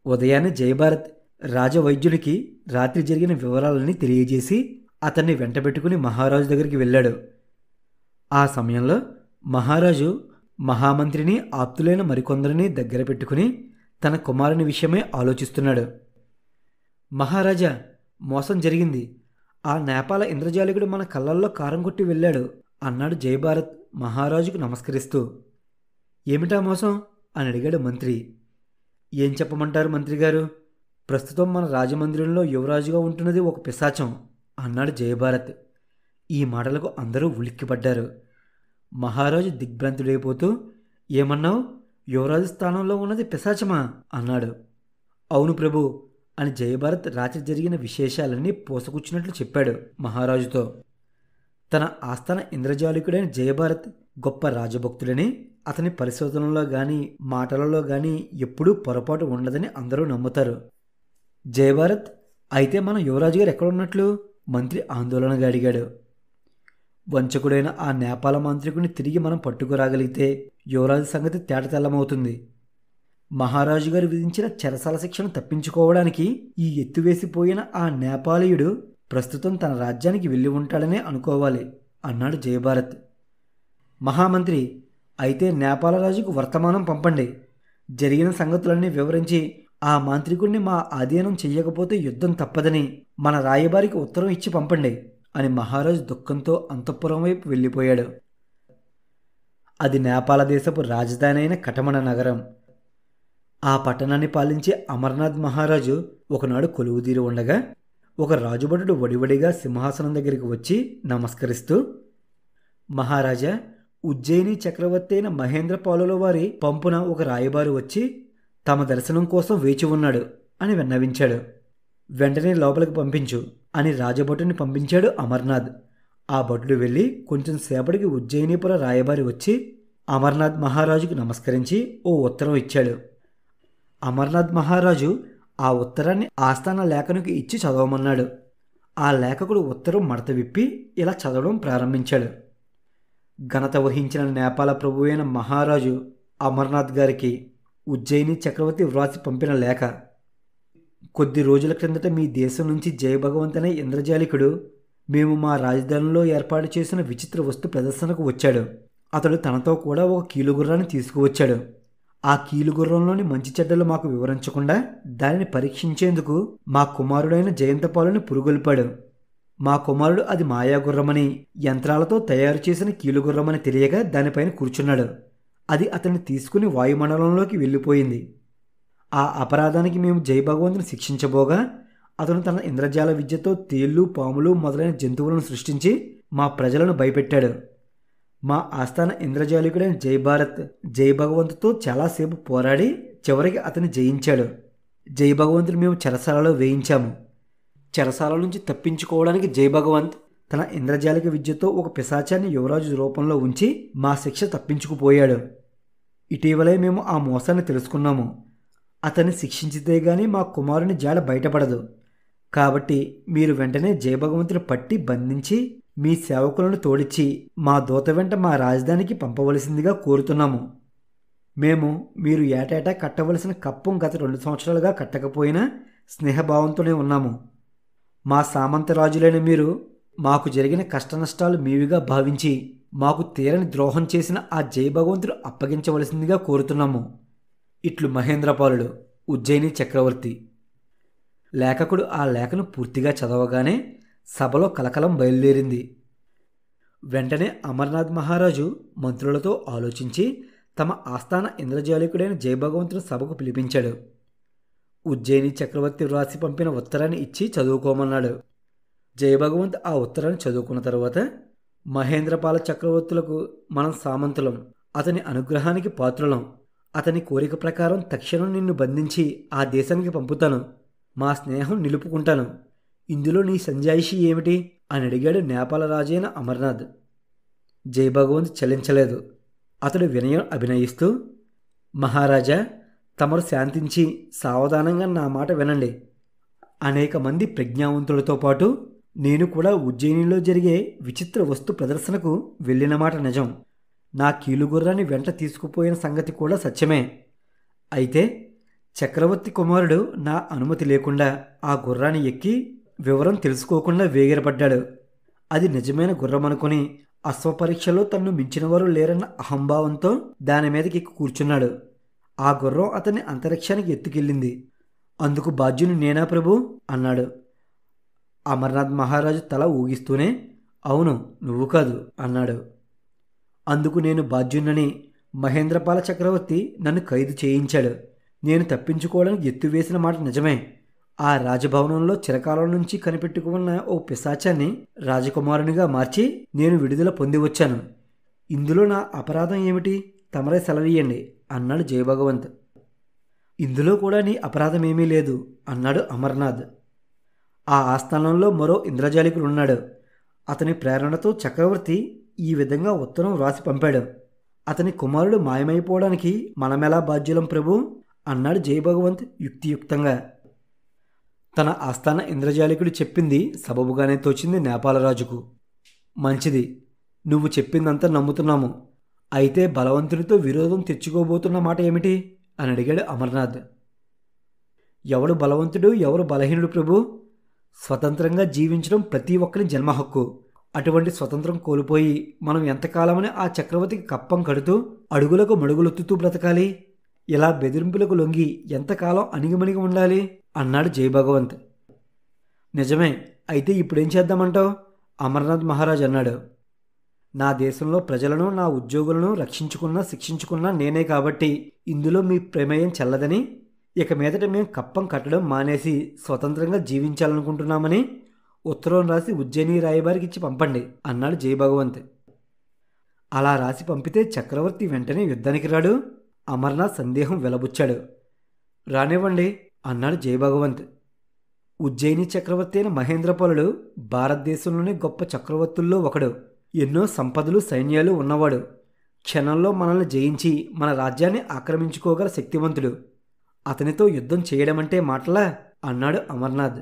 ఉదయాన్నే జయభారత్ రాజవైద్యుడికి రాత్రి జరిగిన వివరాలన్నీ తెలియజేసి అతన్ని వెంటబెట్టుకుని మహారాజు దగ్గరికి వెళ్ళాడు. ఆ సమయంలో మహారాజు మహామంత్రిని ఆప్తులైన మరికొందరిని దగ్గర పెట్టుకుని తన కుమారుని విషయమే ఆలోచిస్తున్నాడు. మహారాజా, మోసం జరిగింది. ఆ నేపాల ఇంద్రజాలికుడు మన కళ్ళల్లో కారం కొట్టి వెళ్ళాడు అన్నాడు జయభారత్ మహారాజుకు నమస్కరిస్తూ. ఏమిటా మోసం అని అడిగాడు మంత్రి. ఏం చెప్పమంటారు మంత్రిగారు? ప్రస్తుతం మన రాజమందిరంలో యువరాజుగా ఉంటున్నది ఒక పిశాచం అన్నాడు జయభారత్. ఈ మాటలకు అందరూ ఉలిక్కిపడ్డారు. మహారాజు దిగ్భ్రాంతుడైపోతూ, ఏమన్నావు? యువరాజు స్థానంలో ఉన్నది పిశాచమా అన్నాడు. అవును ప్రభు అని జయభారత్ రాత్రి జరిగిన విశేషాలన్నీ పోసకూర్చున్నట్లు చెప్పాడు మహారాజుతో. తన ఆస్థాన ఇంద్రజాలికుడైన జయభారత్ గొప్ప రాజభక్తుడని, అతని పరిశోధనలో గాని మాటలలో గాని ఎప్పుడూ పొరపాటు ఉండదని అందరూ నమ్ముతారు. జయభారత్, అయితే మన యువరాజు గారు ఎక్కడున్నట్లు మంత్రి ఆందోళనగా అడిగాడు. వంచకుడైన ఆ నేపాల మాంత్రికుని తిరిగి మనం పట్టుకురాగలిగితే యువరాజు సంగతి తేటతెల్లమవుతుంది. మహారాజు గారు విధించిన చెరసాల శిక్షను తప్పించుకోవడానికి ఈ ఎత్తువేసిపోయిన ఆ నేపాలీయుడు ప్రస్తుతం తన రాజ్యానికి వెళ్ళి ఉంటాడనే అనుకోవాలి అన్నాడు జయభారత్. మహామంత్రి, అయితే నేపాల రాజుకు వర్తమానం పంపండి. జరిగిన సంగతులన్నీ వివరించి ఆ మాంత్రికుడిని మా ఆధీనం చెయ్యకపోతే యుద్ధం తప్పదని మన రాయబారికి ఉత్తరం ఇచ్చి పంపండి అని మహారాజు దుఃఖంతో అంతఃపురం వైపు వెళ్ళిపోయాడు. అది నేపాల దేశపు రాజధాని అయిన కటమణ నగరం. ఆ పట్టణాన్ని పాలించే అమర్నాథ్ మహారాజు ఒకనాడు కొలువుదీరి ఉండగా ఒక రాజుభటుడు వడివడిగా సింహాసనం దగ్గరికి వచ్చి నమస్కరిస్తూ, మహారాజా, ఉజ్జయిని చక్రవర్తి అయిన మహేంద్రపాలుల వారి పంపున ఒక రాయబారి వచ్చి తమ దర్శనం కోసం వేచి ఉన్నాడు అని విన్నవించాడు. వెంటనే లోపలికి పంపించు అని రాజభటుని పంపించాడు అమర్నాథ్. ఆ భటుడు వెళ్ళి కొంచెం సేపటికి ఉజ్జయినిపుర రాయబారి వచ్చి అమర్నాథ్ మహారాజుకు నమస్కరించి ఓ ఉత్తరం ఇచ్చాడు. అమర్నాథ్ మహారాజు ఆ ఉత్తరాన్ని ఆస్థాన లేఖనుకి ఇచ్చి చదవమన్నాడు. ఆ లేఖకుడు ఉత్తరం మడత విప్పి ఇలా చదవడం ప్రారంభించాడు. ఘనత వహించిన నేపాల ప్రభు అయిన మహారాజు అమర్నాథ్ గారికి ఉజ్జయిని చక్రవర్తి వ్రాసి పంపిన లేఖ. కొద్ది రోజుల క్రిందట మీ దేశం నుంచి జయభగవంత్ అనే ఇంద్రజాలికుడు మేము మా రాజధానిలో ఏర్పాటు చేసిన విచిత్ర వస్తు ప్రదర్శనకు వచ్చాడు. అతడు తనతో కూడా ఒక కీలుగుర్రాన్ని తీసుకువచ్చాడు. ఆ కీలుగుర్రంలోని మంచి చెడ్డలు మాకు వివరించకుండా దానిని పరీక్షించేందుకు మా కుమారుడైన జయంతపాలుని పురుగొల్పాడు. మా కుమారుడు అది మాయాగుర్రమని, యంత్రాలతో తయారు చేసిన కీలుగుర్రమని తెలియగా దానిపైన కూర్చున్నాడు. అది అతన్ని తీసుకుని వాయుమండలంలోకి వెళ్ళిపోయింది. ఆ అపరాధానికి మేము జయభగవంతుని శిక్షించబోగా అతను తన ఇంద్రజాల విద్యతో తేళ్లు, పాములు మొదలైన జంతువులను సృష్టించి మా ప్రజలను భయపెట్టాడు. మా ఆస్థాన ఇంద్రజాలికుడైన జయభారత్ జయభగవంతుతో చాలాసేపు పోరాడి చివరికి అతన్ని జయించాడు. జయభగవంతుని మేము చెరసాలలో వేయించాము. చెరసాల నుంచి తప్పించుకోవడానికి జయభగవంత్ తన ఇంద్రజాలిక విద్యతో ఒక పిశాచాన్ని యువరాజు రూపంలో ఉంచి మా శిక్ష తప్పించుకుపోయాడు. ఇటీవలే మేము ఆ మోసాన్ని తెలుసుకున్నాము. అతన్ని శిక్షించితే గాని మా కుమారుని జాడ బయటపడదు. కాబట్టి మీరు వెంటనే జయభగవంతుని పట్టి బంధించి మీ సేవకులను తోడిచ్చి మా దూత వెంట మా రాజధానికి పంపవలసిందిగా కోరుతున్నాము. మేము మీరు ఏటేటా కట్టవలసిన కప్పం గత 2 సంవత్సరాలుగా కట్టకపోయినా స్నేహభావంతోనే ఉన్నాము. మా సామంతరాజులైన మీరు మాకు జరిగిన కష్టనష్టాలు మీవిగా భావించి మాకు తీరని ద్రోహం చేసిన ఆ జయభగవంతుడు అప్పగించవలసిందిగా కోరుతున్నాము. ఇట్లు మహేంద్రపాలుడు, ఉజ్జయిని చక్రవర్తి. లేఖకుడు ఆ లేఖను పూర్తిగా చదవగానే సభలో కలకలం బయలుదేరింది. వెంటనే అమర్నాథ్ మహారాజు మంత్రులతో ఆలోచించి తమ ఆస్థాన ఇంద్రజాలికుడైన జయభగవంతుడు సభకు పిలిపించాడు. ఉజ్జయిని చక్రవర్తి వ్రాసి పంపిన ఉత్తరాన్ని ఇచ్చి చదువుకోమన్నాడు. జయభగవంత్ ఆ ఉత్తరాన్ని చదువుకున్న తర్వాత, మహేంద్రపాల చక్రవర్తులకు మనం సామంతులం, అతని అనుగ్రహానికి పాత్రులం. అతని కోరిక ప్రకారం తక్షణం నిన్ను బంధించి ఆ దేశానికి పంపుతాను. మా స్నేహం నిలుపుకుంటాను. ఇందులో నీ సంజాయిషి ఏమిటి అని అడిగాడు నేపాల రాజైన అమర్నాథ్. జయభగవంత్ చలించలేదు. అతడు వినయం అభినయిస్తూ, మహారాజా, తమరు శాంతించి సావధానంగా నా మాట వినండి. అనేక మంది ప్రజ్ఞావంతులతో పాటు నేను కూడా ఉజ్జయినిలో జరిగే విచిత్ర వస్తు ప్రదర్శనకు వెళ్ళిన మాట నిజం. నా కీలుగుర్రాన్ని వెంట తీసుకుపోయిన సంగతి కూడా సత్యమే. అయితే చక్రవర్తి కుమారుడు నా అనుమతి లేకుండా ఆ గుర్రాన్ని ఎక్కి వివరం తెలుసుకోకుండా వేగిరపడ్డాడు. అది నిజమైన గుర్రం అనుకుని అశ్వపరీక్షలో తన్ను మించినవారు లేరన్న అహంభావంతో దాని మీదకి ఎక్కి కూర్చున్నాడు. ఆ గుర్రం అతన్ని అంతరిక్షానికి ఎత్తుకెళ్ళింది. అందుకు బాధ్యుని నేనా ప్రభు అన్నాడు. అమర్నాథ్ మహారాజు తల ఊగిస్తూనే, అవును, నువ్వు కాదు అన్నాడు. అందుకు నేను బాధ్యున్నని మహేంద్రపాల చక్రవర్తి నన్ను ఖైదు చేయించాడు. నేను తప్పించుకోవడానికి ఎత్తువేసిన మాట నిజమే. ఆ రాజభవనంలో చిరకాలం నుంచి కనిపెట్టుకున్న ఓ పిశాచాన్ని రాజకుమారునిగా మార్చి నేను విడుదల పొంది వచ్చాను. ఇందులో నా అపరాధం ఏమిటి? తమరే సెలవీయండి అన్నాడు జయభగవంత్. ఇందులో కూడా నీ అపరాధమేమీ లేదు అన్నాడు అమర్నాథ్. ఆ ఆస్థానంలో మరో ఇంద్రజాలికుడున్నాడు. అతని ప్రేరణతో చక్రవర్తి ఈ విధంగా ఉత్తరం వ్రాసి పంపాడు. అతని కుమారుడు మాయమైపోవడానికి మనమెలా బాధ్యులం ప్రభు అన్నాడు జయభగవంత్ యుక్తియుక్తంగా. తన ఆస్థాన ఇంద్రజాలికుడు చెప్పింది సబబుగానే తోచింది నేపాలరాజుకు. మంచిది, నువ్వు చెప్పిందంతా నమ్ముతున్నాము. అయితే బలవంతునితో విరోధం తెచ్చుకోబోతున్న మాట ఏమిటి అని అడిగాడు అమర్నాథ్. ఎవడు బలవంతుడు, ఎవరు బలహీనుడు ప్రభు? స్వతంత్రంగా జీవించడం ప్రతి ఒక్కరి జన్మ హక్కు. అటువంటి స్వతంత్రం కోల్పోయి మనం ఎంతకాలమని ఆ చక్రవర్తికి కప్పం కడుతూ అడుగులకు మడుగులొత్తుతూ బ్రతకాలి? ఇలా బెదిరింపులకు లొంగి ఎంతకాలం అణిగిమణిగి ఉండాలి అన్నాడు జయభగవంత్. నిజమే, అయితే ఇప్పుడేం చేద్దామంటావు? అమర్నాథ్ మహారాజ్ అన్నాడు. నా దేశంలో ప్రజలను, నా ఉద్యోగులను రక్షించుకున్నా శిక్షించుకున్నా నేనే కాబట్టి ఇందులో మీ ప్రమేయం చెల్లదని, ఇక మీదట మేము కప్పం కట్టడం మానేసి స్వతంత్రంగా జీవించాలనుకుంటున్నామని ఉత్తరం రాసి ఉజ్జయిని రాయబారికి ఇచ్చి పంపండి అన్నాడు జయభగవంత్. అలా రాసి పంపితే చక్రవర్తి వెంటనే యుద్ధానికి రాడు? అమర్నాథ్ సందేహం వెలబుచ్చాడు. రానివ్వండి అన్నాడు జయభగవంత్. ఉజ్జయిని చక్రవర్తి అయిన మహేంద్రపాలుడు భారతదేశంలోని గొప్ప చక్రవర్తుల్లో ఒకడు. ఎన్నో సంపదలు, సైన్యాలు ఉన్నవాడు. క్షణంలో మనల్ని జయించి మన రాజ్యాన్ని ఆక్రమించుకోగల శక్తివంతుడు. అతనితో యుద్ధం చేయడమంటే మాటలా అన్నాడు అమర్నాథ్.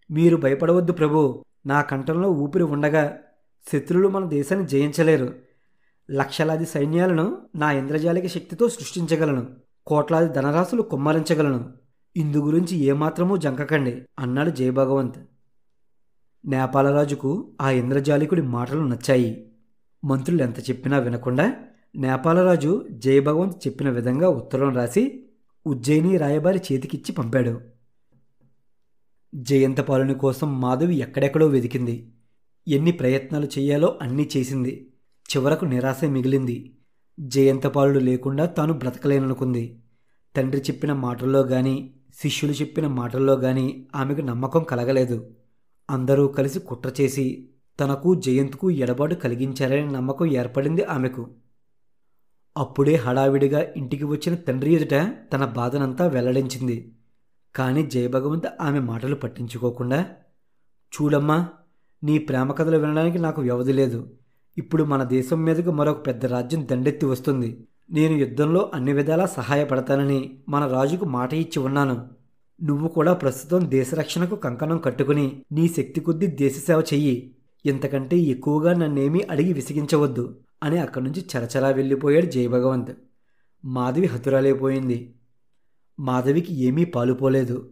మీరు భయపడవద్దు ప్రభు. నా కంఠంలో ఊపిరి ఉండగా శత్రులు మన దేశాన్ని జయించలేరు. లక్షలాది సైన్యాలను నా ఇంద్రజాలిక శక్తితో సృష్టించగలను. కోట్లాది ధనరాశులు కుమ్మరించగలను. ఇందు గురించి ఏమాత్రమూ జంకకండి అన్నాడు జయభగవంత్. నేపాలరాజుకు ఆ ఇంద్రజాలికుడి మాటలు నచ్చాయి. మంత్రులు ఎంత చెప్పినా వినకుండా నేపాలరాజు జయభగవంత్ చెప్పిన విధంగా ఉత్తరం రాసి ఉజ్జయిని రాయబారి చేతికిచ్చి పంపాడు. జయంతపాలుని కోసం మాధవి ఎక్కడెక్కడో వెదికింది. ఎన్ని ప్రయత్నాలు చేయాలో అన్నీ చేసింది. చివరకు నిరాశ మిగిలింది. జయంతపాలుడు లేకుండా తాను బ్రతకలేననుకుంది. తండ్రి చెప్పిన మాటల్లో గాని, శిష్యులు చెప్పిన మాటల్లో గాని ఆమెకు నమ్మకం కలగలేదు. అందరూ కలిసి కుట్ర చేసి తనకు జయంత్కు ఎడబాటు కలిగించారనే నమ్మకం ఏర్పడింది ఆమెకు. అప్పుడే హడావిడిగా ఇంటికి వచ్చిన తండ్రి ఎదుట తన బాధనంతా వెల్లడించింది. కానీ జయభగవంత్ ఆమె మాటలు పట్టించుకోకుండా, చూడమ్మా, నీ ప్రేమ కథలు వినడానికి నాకు వ్యవధి లేదు. ఇప్పుడు మన దేశం మీదకు మరొక పెద్ద రాజ్యం దండెత్తి వస్తుంది. నేను యుద్ధంలో అన్ని విధాలా సహాయపడతానని మన రాజుకు మాట ఇచ్చి ఉన్నాను. నువ్వు కూడా ప్రస్తుతం దేశరక్షణకు కంకణం కట్టుకుని నీ శక్తి కొద్దీ దేశసేవ చెయ్యి. ఇంతకంటే ఎక్కువగా నన్నేమీ అడిగి విసిగించవద్దు అని అక్కడి నుంచి చరచరా వెళ్ళిపోయాడు జయభగవంత్. మాధవి హతురాలైపోయింది. మాధవికి ఏమీ పాలుపోలేదు.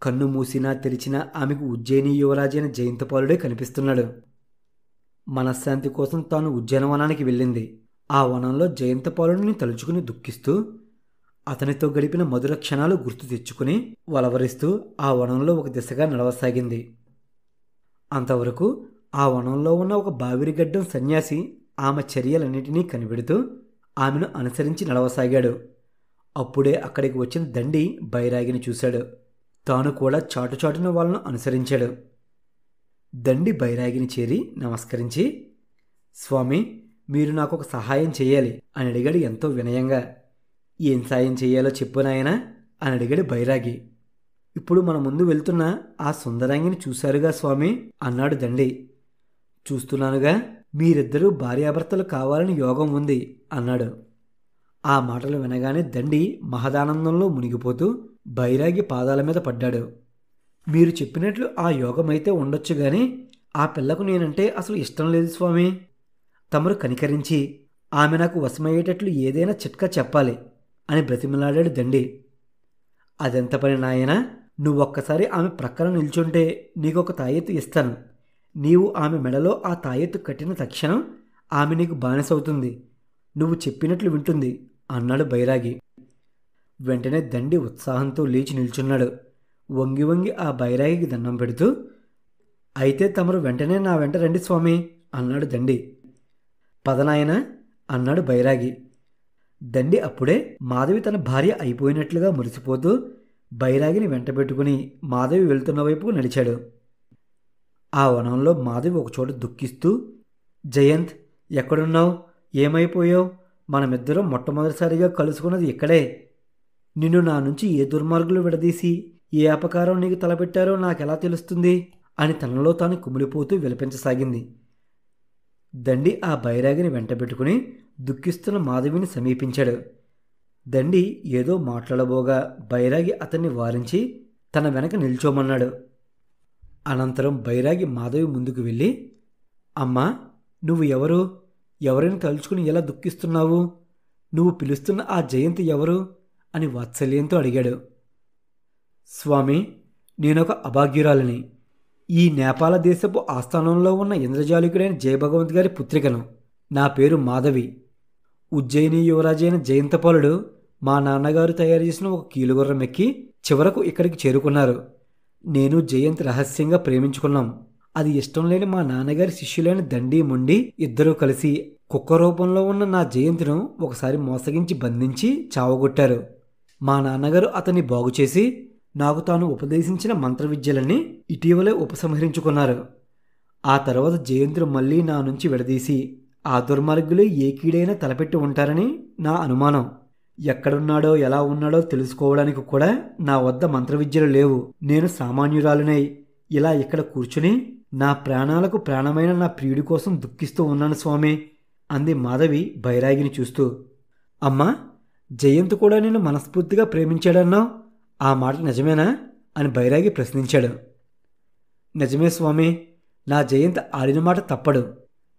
కన్ను మూసినా తెరిచినా ఆమెకు ఉజ్జయిని యువరాజైన జయంతపాలుడే కనిపిస్తున్నాడు. మనశ్శాంతి కోసం తాను ఉద్యానవనానికి వెళ్ళింది. ఆ వనంలో జయంతపాలుడిని తలుచుకుని దుఃఖిస్తూ అతనితో గడిపిన మధుర క్షణాలు గుర్తు తెచ్చుకుని వలవరిస్తూ ఆ వనంలో ఒక దిశగా నడవసాగింది. అంతవరకు ఆ వనంలో ఉన్న ఒక బావిరిగడ్డం సన్యాసి ఆమె చర్యలన్నిటినీ కనిపెడుతూ ఆమెను అనుసరించి నడవసాగాడు. అప్పుడే అక్కడికి వచ్చిన దండి బైరాగిని చూశాడు. తాను కూడా చాటుచాటున వాళ్ళను అనుసరించాడు. దండి బైరాగిని చేరి నమస్కరించి, స్వామి, మీరు నాకు ఒక సహాయం చేయాలి అని అడిగాడు ఎంతో వినయంగా. ఏం సాయం చేయాలో చెప్పు నాయనా అని అడిగాడు బైరాగి. ఇప్పుడు మన ముందు వెళ్తున్న ఆ సుందరాంగిని చూశారుగా స్వామి అన్నాడు దండి. చూస్తున్నానుగా, మీరిద్దరూ భార్యాభర్తలు కావాలని యోగం ఉంది అన్నాడు. ఆ మాటలు వినగానే దండి మహదానందంలో మునిగిపోతూ బైరాగి పాదాల మీద పడ్డాడు. మీరు చెప్పినట్లు ఆ యోగమైతే ఉండొచ్చు గాని ఆ పిల్లకు నేనంటే అసలు ఇష్టం లేదు స్వామి. తమరు కనికరించి ఆమె నాకు వశమయ్యేటట్లు ఏదైనా చిట్కా చెప్పాలి అని బ్రతిమలాడాడు దండి. అదెంత పని నాయనా, నువ్వొక్కసారి ఆమె ప్రక్కన నిల్చుంటే నీకొక తాయెత్తు ఇస్తాను. నీవు ఆమె మెడలో ఆ తాయెత్తు కట్టిన తక్షణం ఆమె నీకు బానిసవుతుంది. నువ్వు చెప్పినట్లు వింటుంది అన్నాడు బైరాగి. వెంటనే దండి ఉత్సాహంతో లేచి నిల్చున్నాడు. వంగి వంగి ఆ బైరాగికి దండం పెడుతూ, అయితే తమరు వెంటనే నా వెంట రండి స్వామి అన్నాడు దండి. పదనాయన అన్నాడు బైరాగి. దండి అప్పుడే మాధవి తన భార్య అయిపోయినట్లుగా మురిసిపోతూ బైరాగిని వెంటబెట్టుకుని మాధవి వెళ్తున్న వైపు నడిచాడు. ఆ వనంలో మాధవి ఒకచోట దుఃఖిస్తూ, జయంత్, ఎక్కడున్నావు? ఏమైపోయావు? మనమిద్దరం మొట్టమొదటిసారిగా కలుసుకున్నది ఇక్కడే. నిన్ను నా నుంచి ఏ దుర్మార్గులు విడదీసి ఏ అపకారం నీకు తలపెట్టారో నాకెలా తెలుస్తుంది అని తనలో తాను కుమిలిపోతూ విలపించసాగింది. దండి ఆ బైరాగిని వెంటబెట్టుకుని దుఃఖిస్తున్న మాధవిని సమీపించాడు. దండి ఏదో మాట్లాడబోగా బైరాగి అతన్ని వారించి తన వెనక నిల్చోమన్నాడు. అనంతరం బైరాగి మాధవి ముందుకు వెళ్ళి, అమ్మా, నువ్వు ఎవరు? ఎవరిని తలుచుకుని ఎలా దుఃఖిస్తున్నావు? నువ్వు పిలుస్తున్న ఆ జయంతి ఎవరు అని వాత్సల్యంతో అడిగాడు. స్వామి, నేనొక అభాగ్యురాలిని. ఈ నేపాల దేశపు ఆస్థానంలో ఉన్న ఇంద్రజాలికుడైన జయభగవంత్ గారి పుత్రికను. నా పేరు మాధవి. ఉజ్జయిని యువరాజైన జయంతపాలుడు మా నాన్నగారు తయారు చేసిన ఒక కీలుగుర్రం ఎక్కి చివరకు ఇక్కడికి చేరుకున్నారు. నేను జయంత్ రహస్యంగా ప్రేమించుకున్నాం. అది ఇష్టం లేని మా నాన్నగారి శిష్యులైన దండి మొండి ఇద్దరూ కలిసి కుక్క రూపంలో ఉన్న నా జయంత్ను ఒకసారి మోసగించి బంధించి చావగొట్టారు. మా నాన్నగారు అతన్ని బాగుచేసి నాకు తాను ఉపదేశించిన మంత్రవిద్యలన్నీ ఇటీవలే ఉపసంహరించుకున్నారు. ఆ తర్వాత జయంతుడు మళ్ళీ నా నుంచి విడదీసి ఆ దుర్మార్గులే ఏ కీడైనా తలపెట్టి ఉంటారని నా అనుమానం. ఎక్కడున్నాడో ఎలా ఉన్నాడో తెలుసుకోవడానికి కూడా నా వద్ద మంత్రవిద్యలు లేవు. నేను సామాన్యురాలినై ఇలా ఇక్కడ కూర్చుని నా ప్రాణాలకు ప్రాణమైన నా ప్రియుడి కోసం దుఃఖిస్తూ ఉన్నాను స్వామి అంది మాధవి బైరాగిని చూస్తూ. అమ్మా, జయంత్ కూడా నేను మనస్ఫూర్తిగా ప్రేమించాడన్నావు, ఆ మాట నిజమేనా అని బైరాగి ప్రశ్నించాడు. నిజమే స్వామి, నా జయంత్ ఆడిన మాట తప్పడు.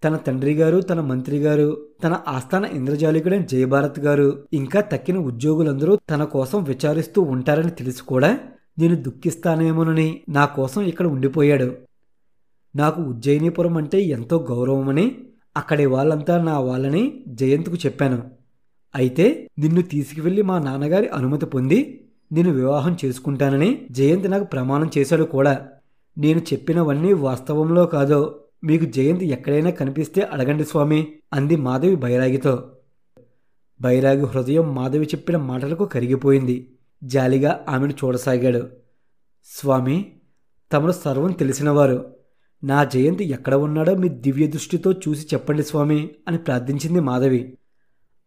తన తండ్రి గారు, తన మంత్రి గారు, తన ఆస్థాన ఇంద్రజాలికుడైన జయభారత్ గారు, ఇంకా తక్కిన ఉద్యోగులందరూ తన కోసం విచారిస్తూ ఉంటారని తెలిసి కూడా నేను దుఃఖిస్తానేమోనని నా కోసం ఇక్కడ ఉండిపోయాడు. నాకు ఉజ్జయినీపురం అంటే ఎంతో గౌరవమని అక్కడి వాళ్ళంతా నా వాళ్ళని జయంత్కు చెప్పాను. అయితే నిన్ను తీసుకువెళ్ళి మా నాన్నగారి అనుమతి పొంది నేను వివాహం చేసుకుంటానని జయంత్ నాకు ప్రమాణం చేశాడు కూడా. నేను చెప్పినవన్నీ వాస్తవంలో కాదో మీకు జయంత్ ఎక్కడైనా కనిపిస్తే అడగండి స్వామి అంది మాధవి బైరాగితో. బైరాగి హృదయం మాధవి చెప్పిన మాటలకు కరిగిపోయింది. జాలిగా ఆమెను చూడసాగాడు. స్వామి, తమరు సర్వం తెలిసినవారు. నా జయంతి ఎక్కడ ఉన్నాడో మీ దివ్య దృష్టితో చూసి చెప్పండి స్వామి అని ప్రార్థించింది మాధవి.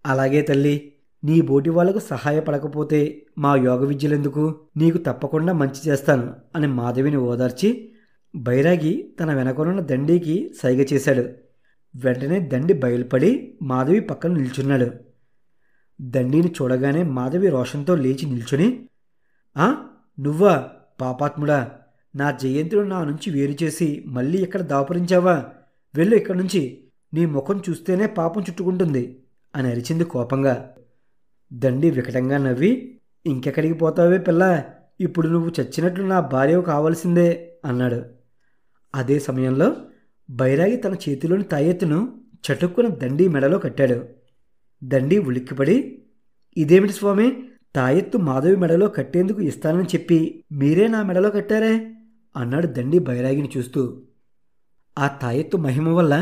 అలాగే తల్లి, నీ బోటి వాళ్లకు సహాయపడకపోతే మా యోగ విద్యలెందుకు? నీకు తప్పకుండా మంచి చేస్తాను అని మాధవిని ఓదార్చి బైరాగి తన వెనకనున్న దండీకి సైగ చేశాడు. వెంటనే దండి బయలుపడి మాధవి పక్కన నిల్చున్నాడు. దండీని చూడగానే మాధవి రోషంతో లేచి నిల్చుని, ఆ నువ్వా పాపాత్ముడా, నా జయంతిని నా నుంచి వేరు చేసి మళ్ళీ ఇక్కడ దాపురించావా? వెళ్ళు ఇక్కడి నుంచి, నీ ముఖం చూస్తేనే పాపం చుట్టుకుంటుంది అని అరిచింది కోపంగా. దండి వికటంగా నవ్వి, ఇంకెక్కడికి పోతావే పిల్ల, ఇప్పుడు నువ్వు చచ్చినట్లు నా భార్యవు కావాల్సిందే అన్నాడు. అదే సమయంలో బైరాగి తన చేతిలోని తాయెత్తును చటుక్కున దండి మెడలో కట్టాడు. దండి ఉలిక్కిపడి, ఇదేమిటి స్వామి, తాయెత్తు మాధవి మెడలో కట్టేందుకు ఇస్తానని చెప్పి మీరే నా మెడలో కట్టారే అన్నాడు దండి బైరాగిని చూస్తూ. ఆ తాయెత్తు మహిమ వల్ల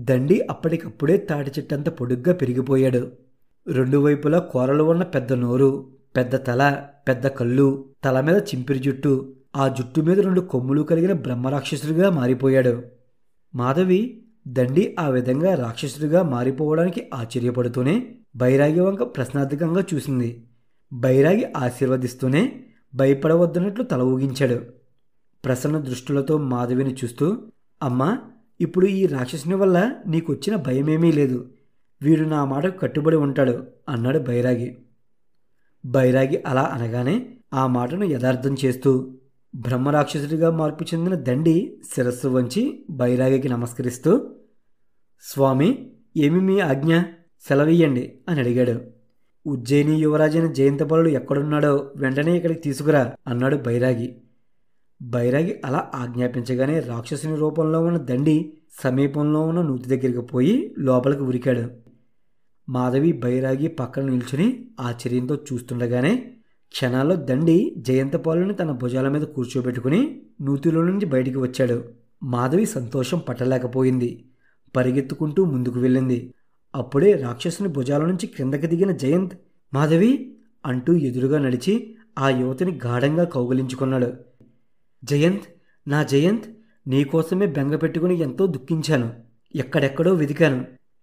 దండి అప్పటికప్పుడే తాటి చెట్టంత పొడుగ్గా పెరిగిపోయాడు. రెండు వైపులా కూరలు ఉన్న పెద్ద నోరు, పెద్ద తల, పెద్ద కళ్ళు, తల మీద చింపిరి జుట్టు, ఆ జుట్టు మీద 2 కొమ్ములు కలిగిన బ్రహ్మరాక్షసుడిగా మారిపోయాడు. మాధవి దండి ఆ విధంగా రాక్షసుడిగా మారిపోవడానికి ఆశ్చర్యపడుతూనే బైరాగి వంక ప్రశ్నార్థకంగా చూసింది. బైరాగి ఆశీర్వదిస్తూనే భయపడవద్దన్నట్లు తల ఊగించాడు. ప్రసన్న దృష్టులతో మాధవిని చూస్తూ, అమ్మా, ఇప్పుడు ఈ రాక్షసుని వల్ల నీకొచ్చిన భయమేమీ లేదు. వీడు నా మాటకు కట్టుబడి ఉంటాడు అన్నాడు బైరాగి. బైరాగి అలా అనగానే ఆ మాటను యథార్థం చేస్తూ బ్రహ్మరాక్షసుడిగా మార్పు చెందిన దండి శిరస్సు వంచి బైరాగికి నమస్కరిస్తూ, స్వామి, ఏమి మీ ఆజ్ఞ, సెలవియ్యండి అని అడిగాడు. ఉజ్జయిని యువరాజైన జయంతపాలుడు ఎక్కడున్నాడో వెంటనే ఇక్కడికి తీసుకురా అన్నాడు బైరాగి. బైరాగి అలా ఆజ్ఞాపించగానే రాక్షసుని రూపంలో ఉన్న దండి సమీపంలో ఉన్న నూతి దగ్గరికి పోయి లోపలికి ఉరికాడు. మాధవి బైరాగి పక్కన నిల్చుని ఆశ్చర్యంతో చూస్తుండగానే క్షణాల్లో దండి జయంతపాలుని తన భుజాల మీద కూర్చోబెట్టుకుని నూతిలో నుంచి బయటికి వచ్చాడు. మాధవి సంతోషం పట్టలేకపోయింది. పరిగెత్తుకుంటూ ముందుకు వెళ్ళింది. అప్పుడే రాక్షసుని భుజాల నుంచి క్రిందకి దిగిన జయంత్, మాధవి అంటూ ఎదురుగా నడిచి ఆ యువతిని గాఢంగా కౌగిలించుకున్నాడు. జయంత్, నా జయంత్, నీకోసమే బెంగ పెట్టుకుని ఎంతో దుఃఖించాను. ఎక్కడెక్కడో వెతికాను.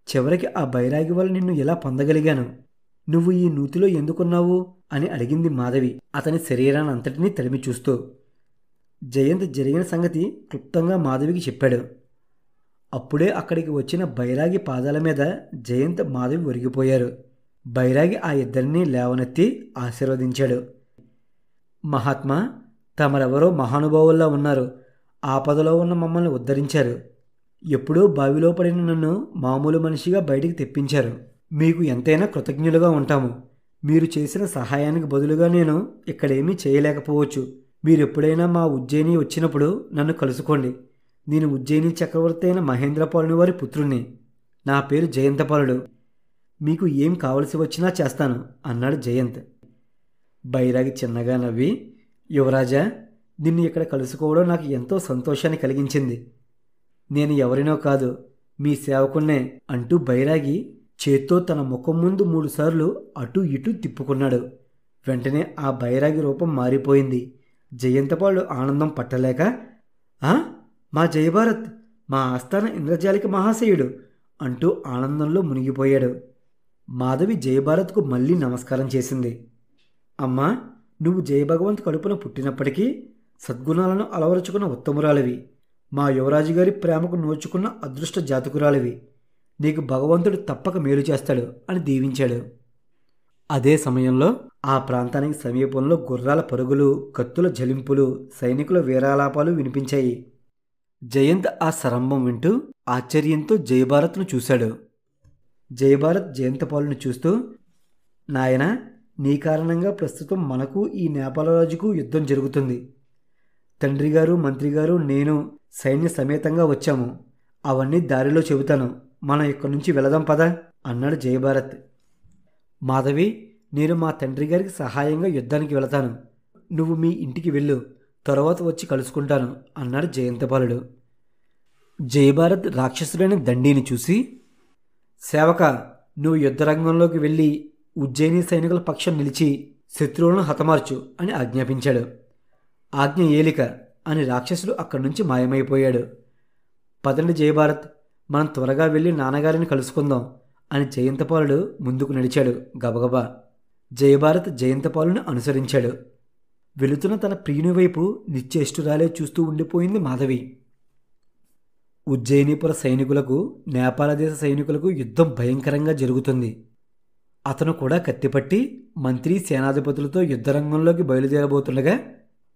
చివరికి ఆ బైరాగి వల్ల నిన్ను ఎలా పొందగలిగాను. నువ్వు ఈ నూతిలో ఎందుకున్నావు అని అడిగింది మాధవి అతని శరీరాన్ని అంతటినీ తడిమి చూస్తూ. జయంత్ జరిగిన సంగతి క్లుప్తంగా మాధవికి చెప్పాడు. అప్పుడే అక్కడికి వచ్చిన బైరాగి పాదాల మీద జయంత్, మాధవి ఒరిగిపోయారు. బైరాగి ఆ ఇద్దరినీ లేవనెత్తి ఆశీర్వదించాడు. మహాత్మా, తమరెవరో మహానుభావుల్లా ఉన్నారు. ఆపదలో ఉన్న మమ్మల్ని ఉద్ధరించారు. ఎప్పుడో బావిలో పడిన నన్ను మామూలు మనిషిగా బయటికి తెప్పించారు. మీకు ఎంతైనా కృతజ్ఞులుగా ఉంటాము. మీరు చేసిన సహాయానికి బదులుగా నేను ఇక్కడేమీ చేయలేకపోవచ్చు. మీరెప్పుడైనా మా ఉజ్జయిని వచ్చినప్పుడు నన్ను కలుసుకోండి. నేను ఉజ్జయిని చక్రవర్తి అయిన మహేంద్రపాలుని వారి పుత్రుణ్ణి. నా పేరు జయంతపాలుడు. మీకు ఏం కావలసి వచ్చినా చేస్తాను అన్నాడు జయంత్. బైరాగి చిన్నగా నవ్వి, యువరాజా, నిన్ను ఇక్కడ కలుసుకోవడం నాకు ఎంతో సంతోషాన్ని కలిగించింది. నేను ఎవరినో కాదు, మీ సేవకున్నే అంటూ బైరాగి చేత్తో తన ముఖం ముందు 3 సార్లు అటూ ఇటూ తిప్పుకున్నాడు. వెంటనే ఆ బైరాగి రూపం మారిపోయింది. జయంతపాలుడు ఆనందం పట్టలేక, ఆ మా జయభారత్, మా ఆస్థాన ఇంద్రజాలిక మహాశయుడు అంటూ ఆనందంలో మునిగిపోయాడు. మాధవి జయభారత్కు మళ్ళీ నమస్కారం చేసింది. అమ్మా, నువ్వు జయభగవంత్ కడుపున పుట్టినప్పటికీ సద్గుణాలను అలవరుచుకున్న ఉత్తమురాలివి. మా యువరాజు గారి ప్రేమకు నోచుకున్న అదృష్ట జాతకురాలివి. నీకు భగవంతుడు తప్పక మేలు చేస్తాడు అని దీవించాడు. అదే సమయంలో ఆ ప్రాంతానికి సమీపంలో గుర్రాల పరుగులు, కత్తుల జలింపులు, సైనికుల వీరాలాపాలు వినిపించాయి. జయంత్ ఆ సరంభం వింటూ ఆశ్చర్యంతో జయభారత్ను చూశాడు. జయభారత్ జయంతపాలుని చూస్తూ, నాయనా, నీ కారణంగా ప్రస్తుతం మనకు ఈ నేపాలరాజుకు యుద్ధం జరుగుతుంది. తండ్రిగారు, మంత్రిగారు, నేను సైన్య సమేతంగా వచ్చాము. అవన్నీ దారిలో చెబుతాను. మనం ఇక్కడి నుంచి వెళదాం పదా అన్నాడు జయభారత్. మాధవి, నేను మా తండ్రి గారికి సహాయంగా యుద్ధానికి వెళతాను. నువ్వు మీ ఇంటికి వెళ్ళు, తర్వాత వచ్చి కలుసుకుంటాను అన్నాడు జయంతపాలుడు. జయభారత్ రాక్షసుడైన దండీని చూసి, సేవక, నువ్వు యుద్ధరంగంలోకి వెళ్ళి ఉజ్జయిని సైనికుల పక్షం నిలిచి శత్రువులను హతమార్చు అని ఆజ్ఞాపించాడు. ఆజ్ఞ ఏలిక అని రాక్షసుడు అక్కడి నుంచి మాయమైపోయాడు. పదండి జయభారత్, మనం త్వరగా వెళ్ళి నాన్నగారిని కలుసుకుందాం అని జయంతపాలుడు ముందుకు నడిచాడు గబగబా. జయభారత్ జయంతపాలుని అనుసరించాడు. వెళుతున్న తన ప్రియుని వైపు నిశ్చేష్టురాలే చూస్తూ ఉండిపోయింది మాధవి. ఉజ్జయినిపుర సైనికులకు నేపాల దేశ సైనికులకు యుద్ధం భయంకరంగా జరుగుతుంది. అతను కూడా కత్తిపట్టి మంత్రి సేనాధిపతులతో యుద్ధరంగంలోకి బయలుదేరబోతుండగా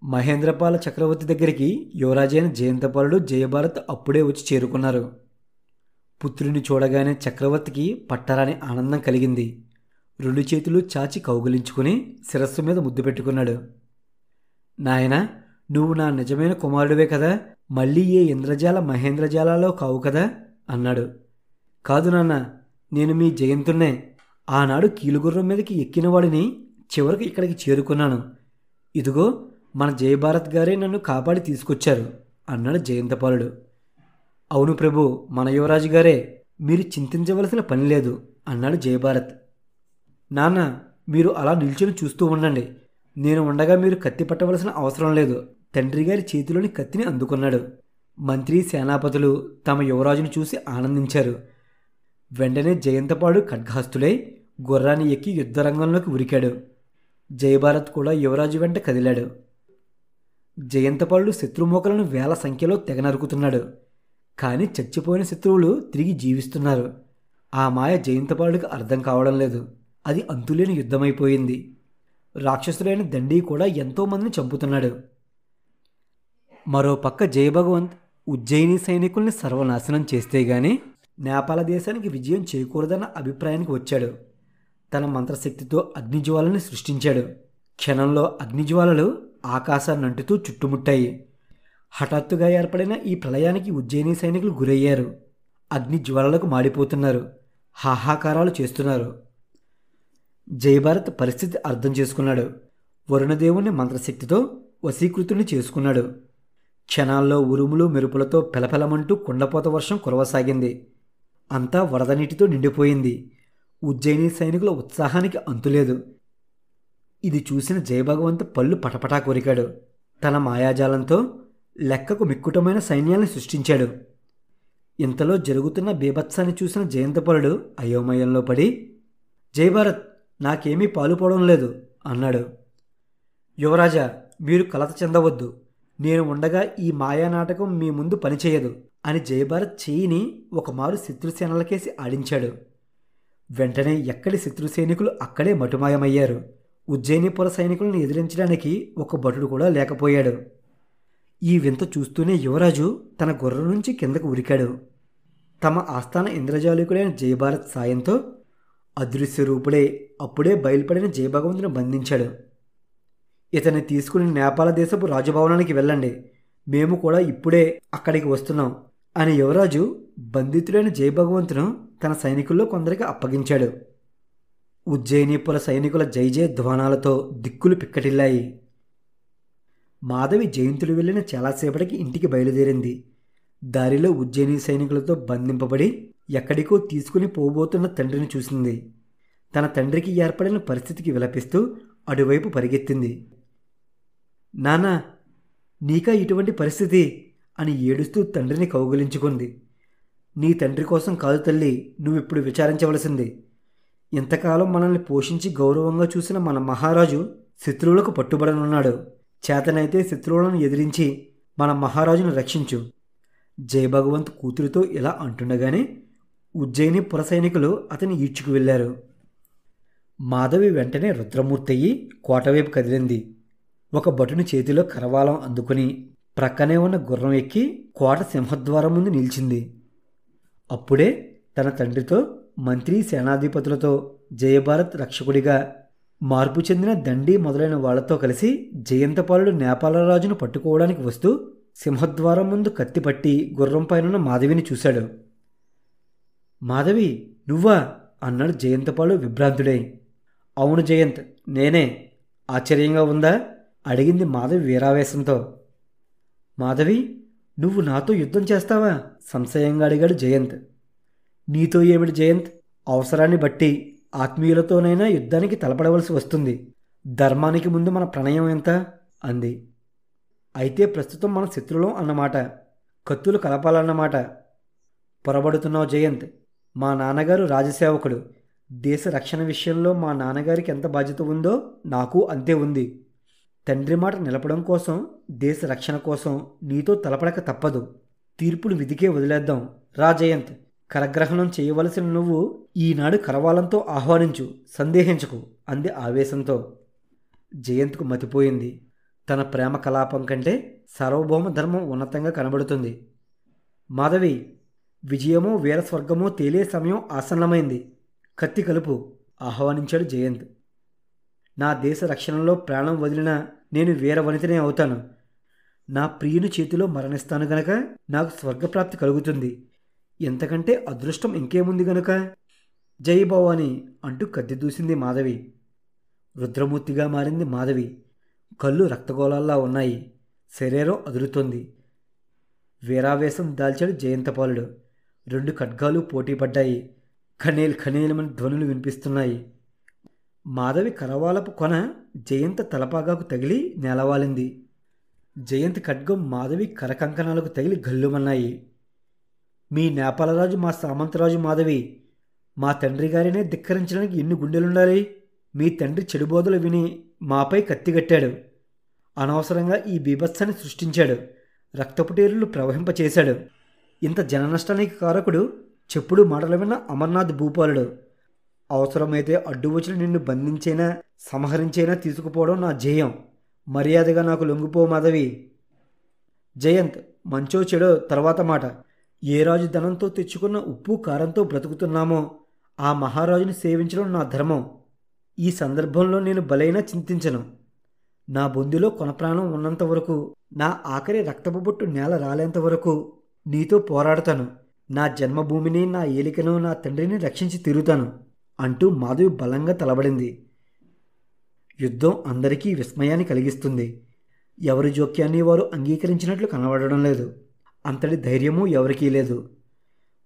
మహేంద్రపాల చక్రవర్తి దగ్గరికి యువరాజైన జయంతపాలుడు జయభారత్ అప్పుడే వచ్చి చేరుకున్నారు. పుత్రుని చూడగానే చక్రవర్తికి పట్టరాని ఆనందం కలిగింది. 2 చేతులు చాచి కౌగిలించుకుని శిరస్సు మీద ముద్దు పెట్టుకున్నాడు. నాయనా, నువ్వు నా నిజమైన కుమారుడివే కదా, మళ్ళీ ఏ ఇంద్రజాల మహేంద్రజాలలో కావు కదా అన్నాడు. కాదు నాన్న, నేను మీ జయంతున్నే. ఆనాడు కీలుగుర్రం మీదకి ఎక్కినవాడిని చివరికి ఇక్కడికి చేరుకున్నాను. ఇదిగో మన జయభారత్ గారే నన్ను కాపాడి తీసుకొచ్చారు అన్నాడు జయంతపాలుడు. అవును ప్రభు, మన యువరాజు గారే, మీరు చింతించవలసిన పని లేదు అన్నాడు జయభారత్. నాన్న, మీరు అలా నిల్చుని చూస్తూ ఉండండి. నేను ఉండగా మీరు కత్తి పట్టవలసిన అవసరం లేదు. తండ్రి గారి చేతిలోని కత్తిని అందుకున్నాడు. మంత్రి సేనాపతులు తమ యువరాజును చూసి ఆనందించారు. వెంటనే జయంతపాలుడు ఖడ్గహస్తుడై గుర్రాన్ని ఎక్కి యుద్ధరంగంలోకి ఉరికాడు. జయభారత్ కూడా యువరాజు వెంట కదిలాడు. జయంతపాలుడు శత్రుమోకలను వేల సంఖ్యలో తెగ నరుకుతున్నాడు. కానీ చచ్చిపోయిన శత్రువులు తిరిగి జీవిస్తున్నారు. ఆ మాయ జయంతపాలుడికి అర్థం కావడం లేదు. అది అంతులేని యుద్ధమైపోయింది. రాక్షసుడైన దండి కూడా ఎంతోమందిని చంపుతున్నాడు. మరోపక్క జయభగవంత్ ఉజ్జయిని సైనికుల్ని సర్వనాశనం చేస్తే గాని నేపాల దేశానికి విజయం చేకూరదన్న అభిప్రాయానికి వచ్చాడు. తన మంత్రశక్తితో అగ్నిజ్వాలని సృష్టించాడు. క్షణంలో అగ్నిజ్వాలలు ఆకాశాన్ని అంటుతూ చుట్టుముట్టాయి. హఠాత్తుగా ఏర్పడిన ఈ ప్రళయానికి ఉజ్జయిని సైనికులు గురయ్యారు. అగ్నిజ్వాలలకు మాడిపోతున్నారు. హాహాకారాలు చేస్తున్నారు. జయభారత్ పరిస్థితి అర్థం చేసుకున్నాడు. వరుణదేవుని మంత్రశక్తితో వశీకృతుని చేసుకున్నాడు. క్షణాల్లో ఉరుములు మెరుపులతో పెలపెలమంటూ కుండపోత వర్షం కురవసాగింది. అంతా వరద నీటితో నిండిపోయింది. ఉజ్జయిని సైనికుల ఉత్సాహానికి అంతులేదు. ఇది చూసిన జయభగవంత్ పళ్ళు పటపటా కొరికాడు. తన మాయాజాలంతో లెక్కకు మిక్కుటమైన సైన్యాన్ని సృష్టించాడు. ఇంతలో జరుగుతున్న బీభత్సాన్ని చూసిన జయంతపాలుడు అయోమయంలో పడి, జయభారత్, నాకేమీ పాలుపోవడం లేదు అన్నాడు. యువరాజా, మీరు కలత చెందవద్దు. నేను ఉండగా ఈ మాయా నాటకం మీ ముందు పనిచేయదు అని జయభారత్ చేయిని ఒకమారు శత్రుసేనలకేసి ఆడించాడు. వెంటనే ఎక్కడి శత్రు సైనికులు అక్కడే మటుమాయమయ్యారు. ఉజ్జయినిపుర సైనికులను ఎదిరించడానికి ఒక భటుడు కూడా లేకపోయాడు. ఈ వింత చూస్తూనే యువరాజు తన గుర్రం నుంచి కిందకు ఉరికాడు. తమ ఆస్థాన ఇంద్రజాలికుడైన జయభారత్ సాయంతో అదృశ్య రూపుడే అప్పుడే బయలుపడిన జయభగవంతుని బంధించాడు. ఇతన్ని తీసుకుని నేపాల దేశపు రాజభవనానికి వెళ్ళండి, మేము కూడా ఇప్పుడే అక్కడికి వస్తున్నాం అని యువరాజు బంధితుడైన జయభగవంతును తన సైనికుల్లో కొందరికి అప్పగించాడు. ఉజ్జయినిపుర సైనికుల జయ ధ్వానాలతో దిక్కులు పిక్కటిల్లాయి. మాధవి జయంతుడు వెళ్ళిన చాలాసేపటికి ఇంటికి బయలుదేరింది. దారిలో ఉజ్జయిని సైనికులతో బంధింపబడి ఎక్కడికో తీసుకుని పోబోతున్న తండ్రిని చూసింది. తన తండ్రికి ఏర్పడిన పరిస్థితికి విలపిస్తూ అటువైపు పరిగెత్తింది. నానా, నీకా ఇటువంటి పరిస్థితి అని ఏడుస్తూ తండ్రిని కౌగిలించుకుంది. నీ తండ్రి కోసం కాదు తల్లి, నువ్విప్పుడు విచారించవలసింది. ఇంతకాలం మనల్ని పోషించి గౌరవంగా చూసిన మన మహారాజు శత్రువులకు పట్టుబడనున్నాడు. చేతనైతే శత్రువులను ఎదిరించి మన మహారాజును రక్షించు. జయభగవంత్ కూతురితో ఇలా అంటుండగానే ఉజ్జయిని పురసైనికులు అతని ఈడ్చుకు వెళ్లారు. మాధవి వెంటనే రుద్రమూర్తయ్యి కోటవైపు కదిలింది. ఒక భటుని చేతిలో కరవాలం అందుకుని ప్రక్కనే ఉన్న గుర్రం ఎక్కి కోట సింహద్వారం ముందు నిలిచింది. అప్పుడే తన తండ్రితో, మంత్రి సేనాధిపతులతో జయభారత్ రక్షకుడిగా మార్పు చెందిన దండి మొదలైన వాళ్లతో కలిసి జయంతపాలుడు నేపాల రాజును పట్టుకోవడానికి వస్తూ సింహద్వారం ముందు కత్తిపట్టి గుర్రం పైనున్న మాధవిని చూశాడు. మాధవి, నువ్వా అన్నాడు జయంతపాలుడు విభ్రాంతుడై. అవును జయంత్, నేనే. ఆశ్చర్యంగా ఉందా అడిగింది మాధవి వీరావేశంతో. మాధవి, నువ్వు నాతో యుద్ధం చేస్తావా సంశయంగా అడిగాడు జయంత్. నీతో ఏమిటి జయంత్, అవసరాన్ని బట్టి ఆత్మీయులతోనైనా యుద్ధానికి తలపడవలసి వస్తుంది. ధర్మానికి ముందు మన ప్రణయం ఎంత అంది. అయితే ప్రస్తుతం మన శత్రువులం అన్నమాట, కత్తులు కలపాలన్నమాట. పొరబడుతున్నావు జయంత్. మా నాన్నగారు రాజసేవకుడు. దేశ రక్షణ విషయంలో మా నాన్నగారికి ఎంత బాధ్యత ఉందో నాకు అంతే ఉంది. తండ్రి మాట నిలపడం కోసం, దేశ రక్షణ కోసం నీతో తలపడక తప్పదు. తీర్పును విధికే వదిలేద్దాం. రా జయంత్, కరగ్రహణం చేయవలసిన నువ్వు ఈనాడు కరవాలంతో ఆహ్వానించు, సందేహించకు అంది ఆవేశంతో. జయంత్కు మతిపోయింది. తన ప్రేమ కలాపం కంటే సార్వభౌమ ధర్మం ఉన్నతంగా కనబడుతుంది. మాధవి, విజయమో వీరస్వర్గమో తేలే సమయం ఆసన్నమైంది. కత్తి కలుపు ఆహ్వానించాడు జయంత్. నా దేశ రక్షణలో ప్రాణం వదిలినా నేను వీరవనితనే అవుతాను. నా ప్రియుని చేతిలో మరణిస్తాను గనక నాకు స్వర్గప్రాప్తి కలుగుతుంది. ఎంతకంటే అదృష్టం ఇంకేముంది గనుక. జై భవాని అంటూ కత్తి దూసింది మాధవి. రుద్రమూర్తిగా మారింది మాధవి. కళ్ళు రక్తగోళాల్లా ఉన్నాయి. శరీరం అదురుతోంది. వీరావేశం దాల్చాడు జయంతపాలుడు. 2 ఖడ్గాలు పోటీపడ్డాయి. ఖనేల్ ఖనేలమని ధ్వనులు వినిపిస్తున్నాయి. మాధవి కరవాలపు కొన జయంత తలపాగాకు తగిలి నేలవాలింది. జయంత్ ఖడ్గం మాధవి కరకంకణాలకు తగిలి గల్లుమన్నాయి. మీ నేపాలరాజు మా సామంతరాజు మాధవి. మా తండ్రి గారినే ధిక్కరించడానికి ఎన్ని గుండెలుండాలి? మీ తండ్రి చెడుబోధలు విని మాపై కత్తిగట్టాడు. అనవసరంగా ఈ బీభత్సాన్ని సృష్టించాడు. రక్తపుటేరులు ప్రవహింపచేశాడు. ఇంత జననష్టానికి కారకుడు చెప్పుడు మాటలు విన్న అమర్నాథ్ భూపాలుడు. అవసరమైతే అడ్డు వచ్చిన నిన్ను బంధించైనా సంహరించైనా తీసుకుపోవడం నా ధ్యేయం. మర్యాదగా నాకు లొంగిపో మాధవి. జయంత్, మంచో చెడో తర్వాత మాట. ఏ రాజు ధనంతో తెచ్చుకున్న ఉప్పు కారంతో బ్రతుకుతున్నామో ఆ మహారాజుని సేవించడం నా ధర్మం. ఈ సందర్భంలో నేను బలైనా చింతించను. నా బొందిలో కొనప్రాణం ఉన్నంత వరకు, నా ఆఖరి రక్తపు బొట్టు నేల రాలేంత వరకు నీతో పోరాడతాను. నా జన్మభూమిని, నా ఏలికను, నా తండ్రిని రక్షించి తిరుగుతాను అంటూ మాధవి బలంగా తలబడింది. యుద్ధం అందరికీ విస్మయాన్ని కలిగిస్తుంది. ఎవరి జోక్యాన్ని వారు అంగీకరించినట్లు కనబడడం లేదు. అంతటి ధైర్యమూ ఎవరికీ లేదు.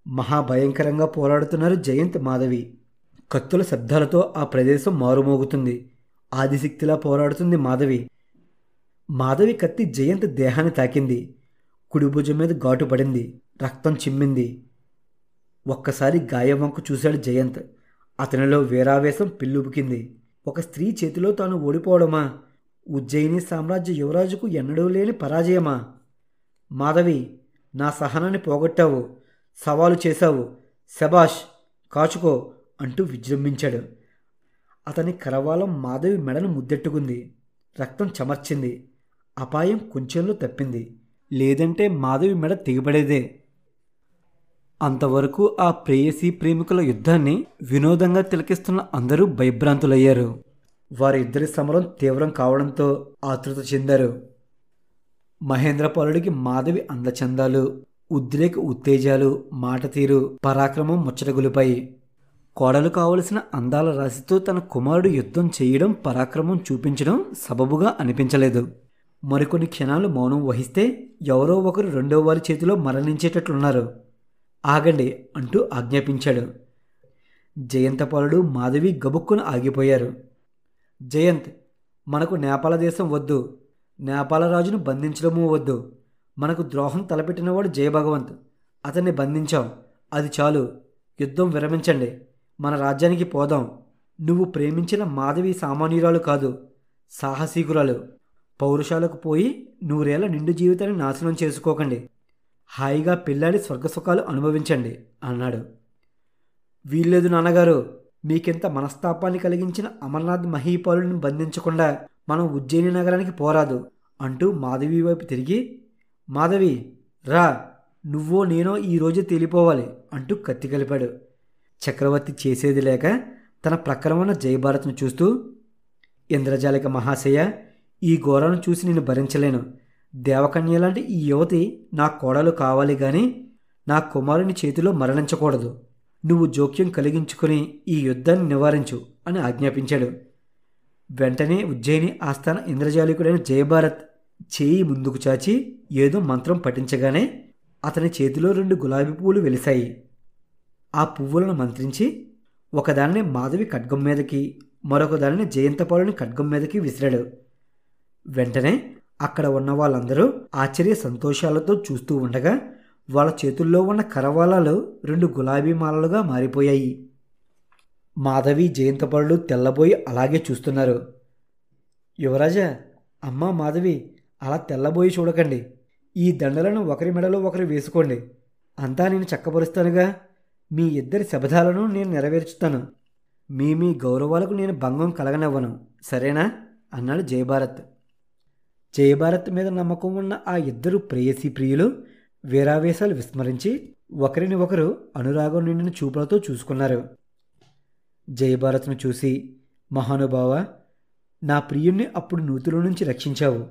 మహాభయంకరంగా పోరాడుతున్నారు జయంత్, మాధవి. కత్తుల శబ్దాలతో ఆ ప్రదేశం మారుమోగుతుంది. ఆదిశక్తిలా పోరాడుతుంది మాధవి. మాధవి కత్తి జయంత్ దేహాన్ని తాకింది. కుడి భుజం మీద ఘాటు పడింది. రక్తం చిమ్మింది. ఒక్కసారి గాయం వంక చూశాడు జయంత్. అతనిలో వీరావేశం పిల్లుబుకింది. ఒక స్త్రీ చేతిలో తాను ఓడిపోవడమా? ఉజ్జయిని సామ్రాజ్య యువరాజుకు ఎన్నడూ లేని పరాజయమా? మాధవి, నా సహనాన్ని పోగొట్టావు. సవాలు చేశావు. శబాష్, కాచుకో అంటూ విజృంభించాడు. అతని కరవాలం మాధవి మెడను ముద్దెట్టుకుంది. రక్తం చెమర్చింది. అపాయం కొంచెంలో తప్పింది. లేదంటే మాధవి మెడ తెగిపడేదే. అంతవరకు ఆ ప్రేయసీ ప్రేమికుల యుద్ధాన్ని వినోదంగా తిలకిస్తున్న అందరూ భయభ్రాంతులయ్యారు. వారిద్దరి సమరం తీవ్రం కావడంతో ఆతృత చెందారు. మహేంద్రపాలుడికి మాధవి అందచందాలు, ఉద్రేక ఉత్తేజాలు, మాట తీరు, పరాక్రమం ముచ్చటగొలిపాయి. కోడలు కావలసిన అందాల రాశితో తన కుమారుడు యుద్ధం చేయడం, పరాక్రమం చూపించడం సబబుగా అనిపించలేదు. మరికొన్ని క్షణాలు మౌనం వహిస్తే ఎవరో ఒకరు రెండో వారి చేతిలో మరణించేటట్లున్నారు. ఆగండి అంటూ ఆజ్ఞాపించాడు. జయంతపాలుడు, మాధవి గబుక్కున ఆగిపోయారు. జయంత్, మనకు నేపాల దేశం వద్దు. నేపాల రాజును బంధించడమూ వద్దు. మనకు ద్రోహం తలపెట్టినవాడు జయభగవంత్. అతన్ని బంధించాం. అది చాలు. యుద్ధం విరమించండి. మన రాజ్యానికి పోదాం. నువ్వు ప్రేమించిన మాధవి సామాన్యురాలు కాదు, సాహసీకురాలు. పౌరుషాలకు పోయి 100 ఏళ్ల నిండు జీవితాన్ని నాశనం చేసుకోకండి. హాయిగా పెళ్ళాడి స్వర్గసుఖాలు అనుభవించండి అన్నాడు. వీల్లేదు నాన్నగారు. మీకింత మనస్తాపాన్ని కలిగించిన అమర్నాథ్ మహీపాలుని బంధించకుండా మనం ఉజ్జయిని నగరానికి పోరాదు అంటూ మాధవి వైపు తిరిగి, మాధవి రా, నువ్వో నేనో ఈరోజే తేలిపోవాలి అంటూ కత్తి కలిపాడు. చక్రవర్తి చేసేది లేక తన ప్రక్కన ఉన్న జయభారత్ను చూస్తూ, ఇంద్రజాలిక మహాశయ, ఈ ఘోరాన్ని చూసి నేను భరించలేను. దేవకన్య లాంటి ఈ యువతి నా కోడలు కావాలి గాని నా కుమారుని చేతిలో మరణించకూడదు. నువ్వు జోక్యం కలిగించుకుని ఈ యుద్ధాన్ని నివారించు అని ఆజ్ఞాపించాడు. వెంటనే ఉజ్జయిని ఆస్థాన ఇంద్రజాలికుడైన జయభారత్ చేయి ముందుకు చాచి ఏదో మంత్రం పఠించగానే అతని చేతిలో 2 గులాబీ పువ్వులు వెలిశాయి. ఆ పువ్వులను మంత్రించి ఒకదానిని మాధవి ఖడ్గం మీదకి, మరొక దానిని జయంతపాలుని ఖడ్గం మీదకి విసిరాడు. వెంటనే అక్కడ ఉన్న వాళ్ళందరూ ఆశ్చర్య సంతోషాలతో చూస్తూ ఉండగా వాళ్ళ చేతుల్లో ఉన్న కరవాలాలు 2 గులాబీ మాలలుగా మారిపోయాయి. మాధవి, జయంతపాలుడు తెల్లబోయి అలాగే చూస్తున్నారు. యువరాజా, అమ్మా మాధవి, అలా తెల్లబోయి చూడకండి. ఈ దండలను ఒకరి మెడలో ఒకరు వేసుకోండి. అంతా నేను చక్కపరుస్తానుగా. మీ ఇద్దరి శపథాలను నేను నెరవేర్చుతాను. మీ గౌరవాలకు నేను భంగం కలగనివ్వను, సరేనా అన్నాడు జయభారత్. జయభారత్ మీద నమ్మకం ఉన్న ఆ ఇద్దరు ప్రేయసీ ప్రియులు వీరావేశాలు విస్మరించి ఒకరిని ఒకరు అనురాగం నిండిన చూపులతో చూసుకున్నారు. జయభారత్ను చూసి, మహానుభావ, నా ప్రియుణ్ణి అప్పుడు నూతిలో నుంచి రక్షించావు.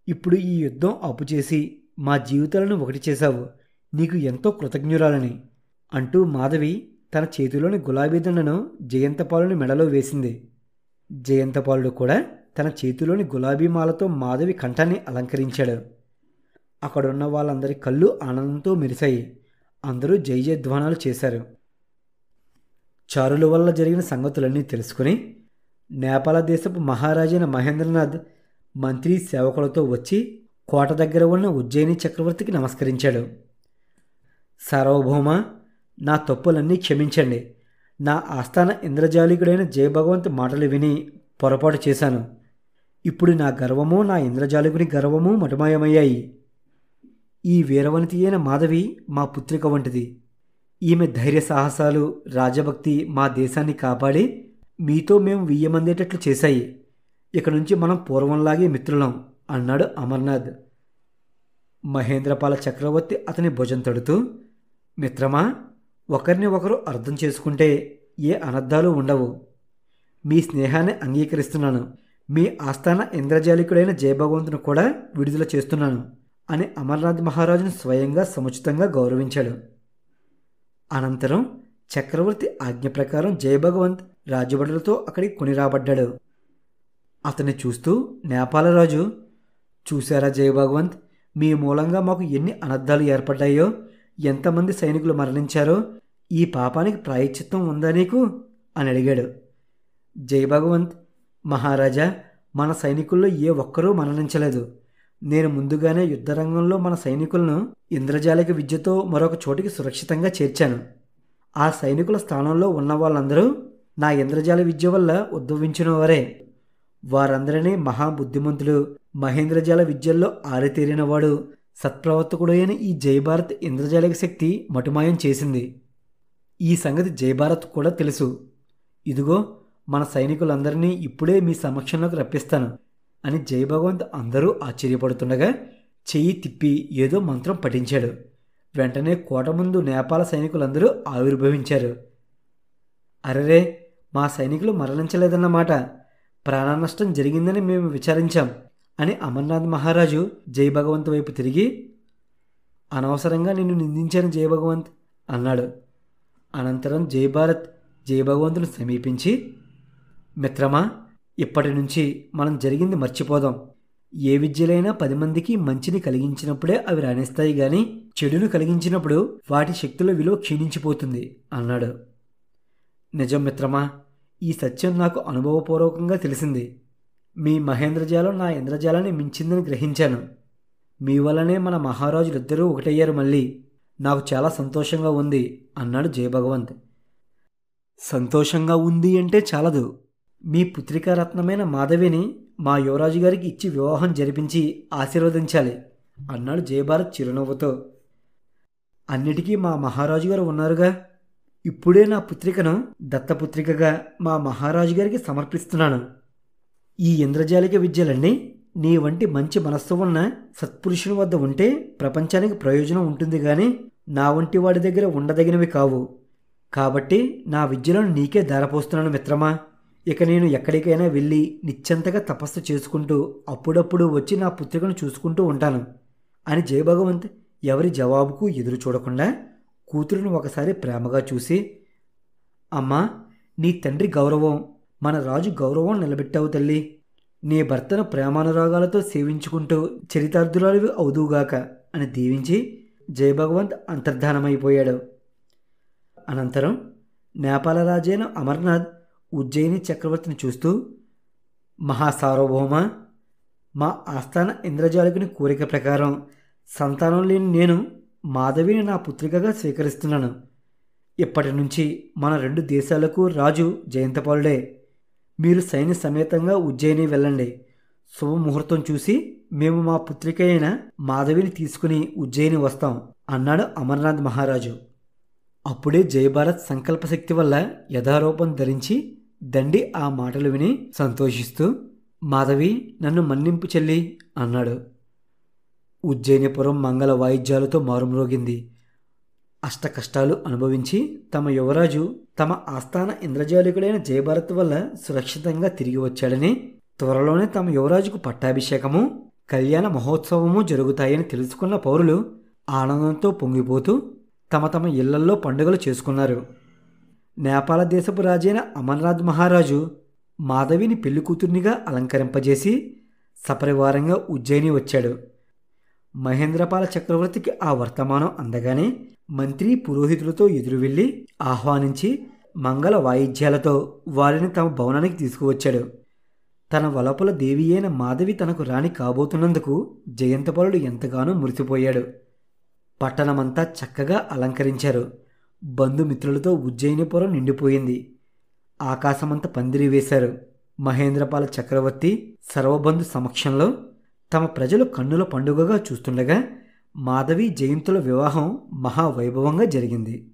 ఇప్పుడు ఈ యుద్ధం అప్పుచేసి మా జీవితాలను ఒకటి చేశావు. నీకు ఎంతో కృతజ్ఞురాలని అంటూ మాధవి తన చేతిలోని గులాబీ దండను జయంతపాలుని మెడలో వేసింది. జయంతపాలుడు కూడా తన చేతిలోని గులాబీ మాలతో మాధవి కంఠాన్ని అలంకరించాడు. అక్కడున్న వాళ్ళందరి కళ్ళు ఆనందంతో మెరిశాయి. అందరూ జై జయధ్వానాలు చేశారు. చారుల వల్ల జరిగిన సంగతులన్నీ తెలుసుకుని నేపాల దేశపు మహారాజైన మహేంద్రనాథ్ మంత్రి సేవకులతో వచ్చి కోట దగ్గర ఉన్న ఉజ్జయిని చక్రవర్తికి నమస్కరించాడు. సార్వభౌమ, నా తప్పులన్నీ క్షమించండి. నా ఆస్థాన ఇంద్రజాలికుడైన జయభగవంత్ మాటలు విని పొరపాటు చేశాను. ఇప్పుడు నా గర్వము, నా ఇంద్రజాలికుని గర్వము మటుమాయమయ్యాయి. ఈ వీరవనితి అయిన మాధవి మా పుత్రిక వంటిది. ఈమె ధైర్య సాహసాలు, రాజభక్తి మా దేశాన్ని కాపాడి మీతో మేము వియ్యమందేటట్లు చేశాయి. ఇక నుంచి మనం పూర్వంలాగే మిత్రులం అన్నాడు అమర్నాథ్. మహేంద్రపాల చక్రవర్తి అతని భుజం తడుతూ, మిత్రమా, ఒకరిని ఒకరు అర్థం చేసుకుంటే ఏ అనర్థాలు ఉండవు. మీ స్నేహాన్ని అంగీకరిస్తున్నాను. మీ ఆస్థాన ఇంద్రజాలికుడైన జయభగవంతును కూడా విడుదల చేస్తున్నాను అని అమర్నాథ్ మహారాజును స్వయంగా సముచితంగా గౌరవించాడు. అనంతరం చక్రవర్తి ఆజ్ఞ ప్రకారం జయభగవంత్ రాజభటులతో అక్కడికి కొనిరాబడ్డాడు. అతన్ని చూస్తూ నేపాలరాజు, చూశారా జయభగవంత్, మీ మూలంగా మాకు ఎన్ని అనర్థాలు ఏర్పడ్డాయో, ఎంతమంది సైనికులు మరణించారో, ఈ పాపానికి ప్రాయశ్చిత్తం ఉందా నీకు అని అడిగాడు. జయభగవంత్, మహారాజా, మన సైనికుల్లో ఏ ఒక్కరూ మరణించలేదు. నేను ముందుగానే యుద్ధరంగంలో మన సైనికులను ఇంద్రజాలిక విద్యతో మరొక చోటికి సురక్షితంగా చేర్చాను. ఆ సైనికుల స్థానంలో ఉన్న వాళ్ళందరూ నా ఇంద్రజాల విద్య వల్ల ఉద్భవించిన వారే. వారందరినీ మహాబుద్ధిమంతులు, మహేంద్రజాల విద్యల్లో ఆరితేరినవాడు, సత్ప్రవర్తకుడు అయిన ఈ జయభారత్ ఇంద్రజాలిక శక్తి మటుమాయం చేసింది. ఈ సంగతి జయభారత్ కూడా తెలుసు. ఇదిగో మన సైనికులందరినీ ఇప్పుడే మీ సమక్షంలోకి రప్పిస్తాను అని జయభగవంత్ అందరూ ఆశ్చర్యపడుతుండగా చెయ్యి తిప్పి ఏదో మంత్రం పఠించాడు. వెంటనే కోట ముందు నేపాల సైనికులందరూ ఆవిర్భవించారు. అరెరే, మా సైనికులు మరణించలేదన్నమాట. ప్రాణనష్టం జరిగిందని మేము విచారించాం అని అమర్నాథ్ మహారాజు జయభగవంత్ వైపు తిరిగి, అనవసరంగా నిన్ను నిందించాను జయభగవంత్ అన్నాడు. అనంతరం జయభారత్ జయభగవంతుని సమీపించి, మిత్రమా, ఇప్పటి నుంచి మనం జరిగింది మర్చిపోదాం. ఏ విద్యలైనా 10 మందికి మంచిని కలిగించినప్పుడే అవి రాణిస్తాయి గాని చెడును కలిగించినప్పుడు వాటి శక్తుల విలువ క్షీణించిపోతుంది అన్నాడు. నిజం మిత్రమా, ఈ సత్యం నాకు అనుభవపూర్వకంగా తెలిసింది. మీ మహేంద్రజాలం నా ఇంద్రజాలాన్ని మించిందని గ్రహించాను. మీ వల్లనే మన మహారాజులిద్దరూ ఒకటయ్యారు. మళ్ళీ నాకు చాలా సంతోషంగా ఉంది అన్నాడు జయభగవంత్. సంతోషంగా ఉంది అంటే చాలదు, మీ పుత్రికారత్నమైన మాధవిని మా యువరాజు గారికి ఇచ్చి వివాహం జరిపించి ఆశీర్వదించాలి అన్నాడు జయభారత్ చిరునవ్వుతో. అన్నిటికీ మా మహారాజు గారు ఉన్నారుగా. ఇప్పుడే నా పుత్రికను దత్తపుత్రికగా మా మహారాజు గారికి సమర్పిస్తున్నాను. ఈ ఇంద్రజాలిక విద్యలన్నీ నీ వంటి మంచి మనస్సు ఉన్న సత్పురుషుని వద్ద ఉంటే ప్రపంచానికి ప్రయోజనం ఉంటుంది కానీ నా వంటి వాడి దగ్గర ఉండదగినవి కావు. కాబట్టి నా విద్యలను నీకే ధారపోస్తున్నాను మిత్రమా. ఇక నేను ఎక్కడికైనా వెళ్ళి నిశ్చంతగా తపస్సు చేసుకుంటూ అప్పుడప్పుడు వచ్చి నా పుత్రికను చూసుకుంటూ ఉంటాను అని జయభగవంత్ ఎవరి జవాబుకు ఎదురు చూడకుండా కూతురును ఒకసారి ప్రేమగా చూసి, అమ్మా, నీ తండ్రి గౌరవం, మన రాజు గౌరవం నిలబెట్టావు తల్లి. నీ భర్తను ప్రేమానురాగాలతో సేవించుకుంటూ చరితార్థురాలివి అవుదువుగాక అని దీవించి జయభగవంత్ అంతర్ధానమైపోయాడు. అనంతరం నేపాల రాజైన అమర్నాథ్ ఉజ్జయిని చక్రవర్తిని చూస్తూ, మహాసార్వభౌమ, మా ఆస్థాన ఇంద్రజాలికుని కోరిక ప్రకారం సంతానం లేని నేను మాధవిని నా పుత్రికగా స్వీకరిస్తున్నాను. ఇప్పటి నుంచి మన 2 దేశాలకు రాజు జయంతపాలుడే. మీరు సైన్య సమేతంగా ఉజ్జయిని వెళ్ళండి. శుభముహూర్తం చూసి మేము మా పుత్రిక అయిన మాధవిని తీసుకుని ఉజ్జయిని వస్తాం అన్నాడు అమర్నాథ్ మహారాజు. అప్పుడే జయభారత్ సంకల్పశక్తి వల్ల యథారూపం ధరించి దండి ఆ మాటలు విని సంతోషిస్తూ, మాధవి నన్ను మన్నింపు చెల్లి అన్నాడు. ఉజ్జయినిపురం మంగళ వాయిద్యాలతో మారుమ్రోగింది. అష్టకష్టాలు అనుభవించి తమ యువరాజు తమ ఆస్థాన ఇంద్రజాలికుడైన జయభారత్ వల్ల సురక్షితంగా తిరిగి వచ్చాడని, త్వరలోనే తమ యువరాజుకు పట్టాభిషేకము, కళ్యాణ మహోత్సవము జరుగుతాయని తెలుసుకున్న పౌరులు ఆనందంతో పొంగిపోతూ తమ తమ ఇళ్లల్లో పండుగలు చేసుకున్నారు. నేపాల దేశపు రాజైన అమర్నాథ్ మహారాజు మాధవిని పెళ్లి కూతుర్నిగా అలంకరింపజేసి సపరివారంగా ఉజ్జయిని వచ్చాడు. మహేంద్రపాల చక్రవర్తికి ఆ వర్తమానం అందగానే మంత్రి పురోహితులతో ఎదురు వెళ్ళి ఆహ్వానించి మంగళ వాయిద్యాలతో వారిని తమ భవనానికి తీసుకువచ్చాడు. తన వలపుల దేవి అయిన మాధవి తనకు రాణి కాబోతున్నందుకు జయంతపాలుడు ఎంతగానో మురిసిపోయాడు. పట్టణమంతా చక్కగా అలంకరించారు. బంధుమిత్రులతో ఉజ్జయినిపురం నిండిపోయింది. ఆకాశమంతా పందిరి వేశారు. మహేంద్రపాల చక్రవర్తి సర్వబంధు సమక్షంలో తమ ప్రజలు కన్నుల పండుగగా చూస్తుండగా మాధవి జయంతుల వివాహం మహావైభవంగా జరిగింది.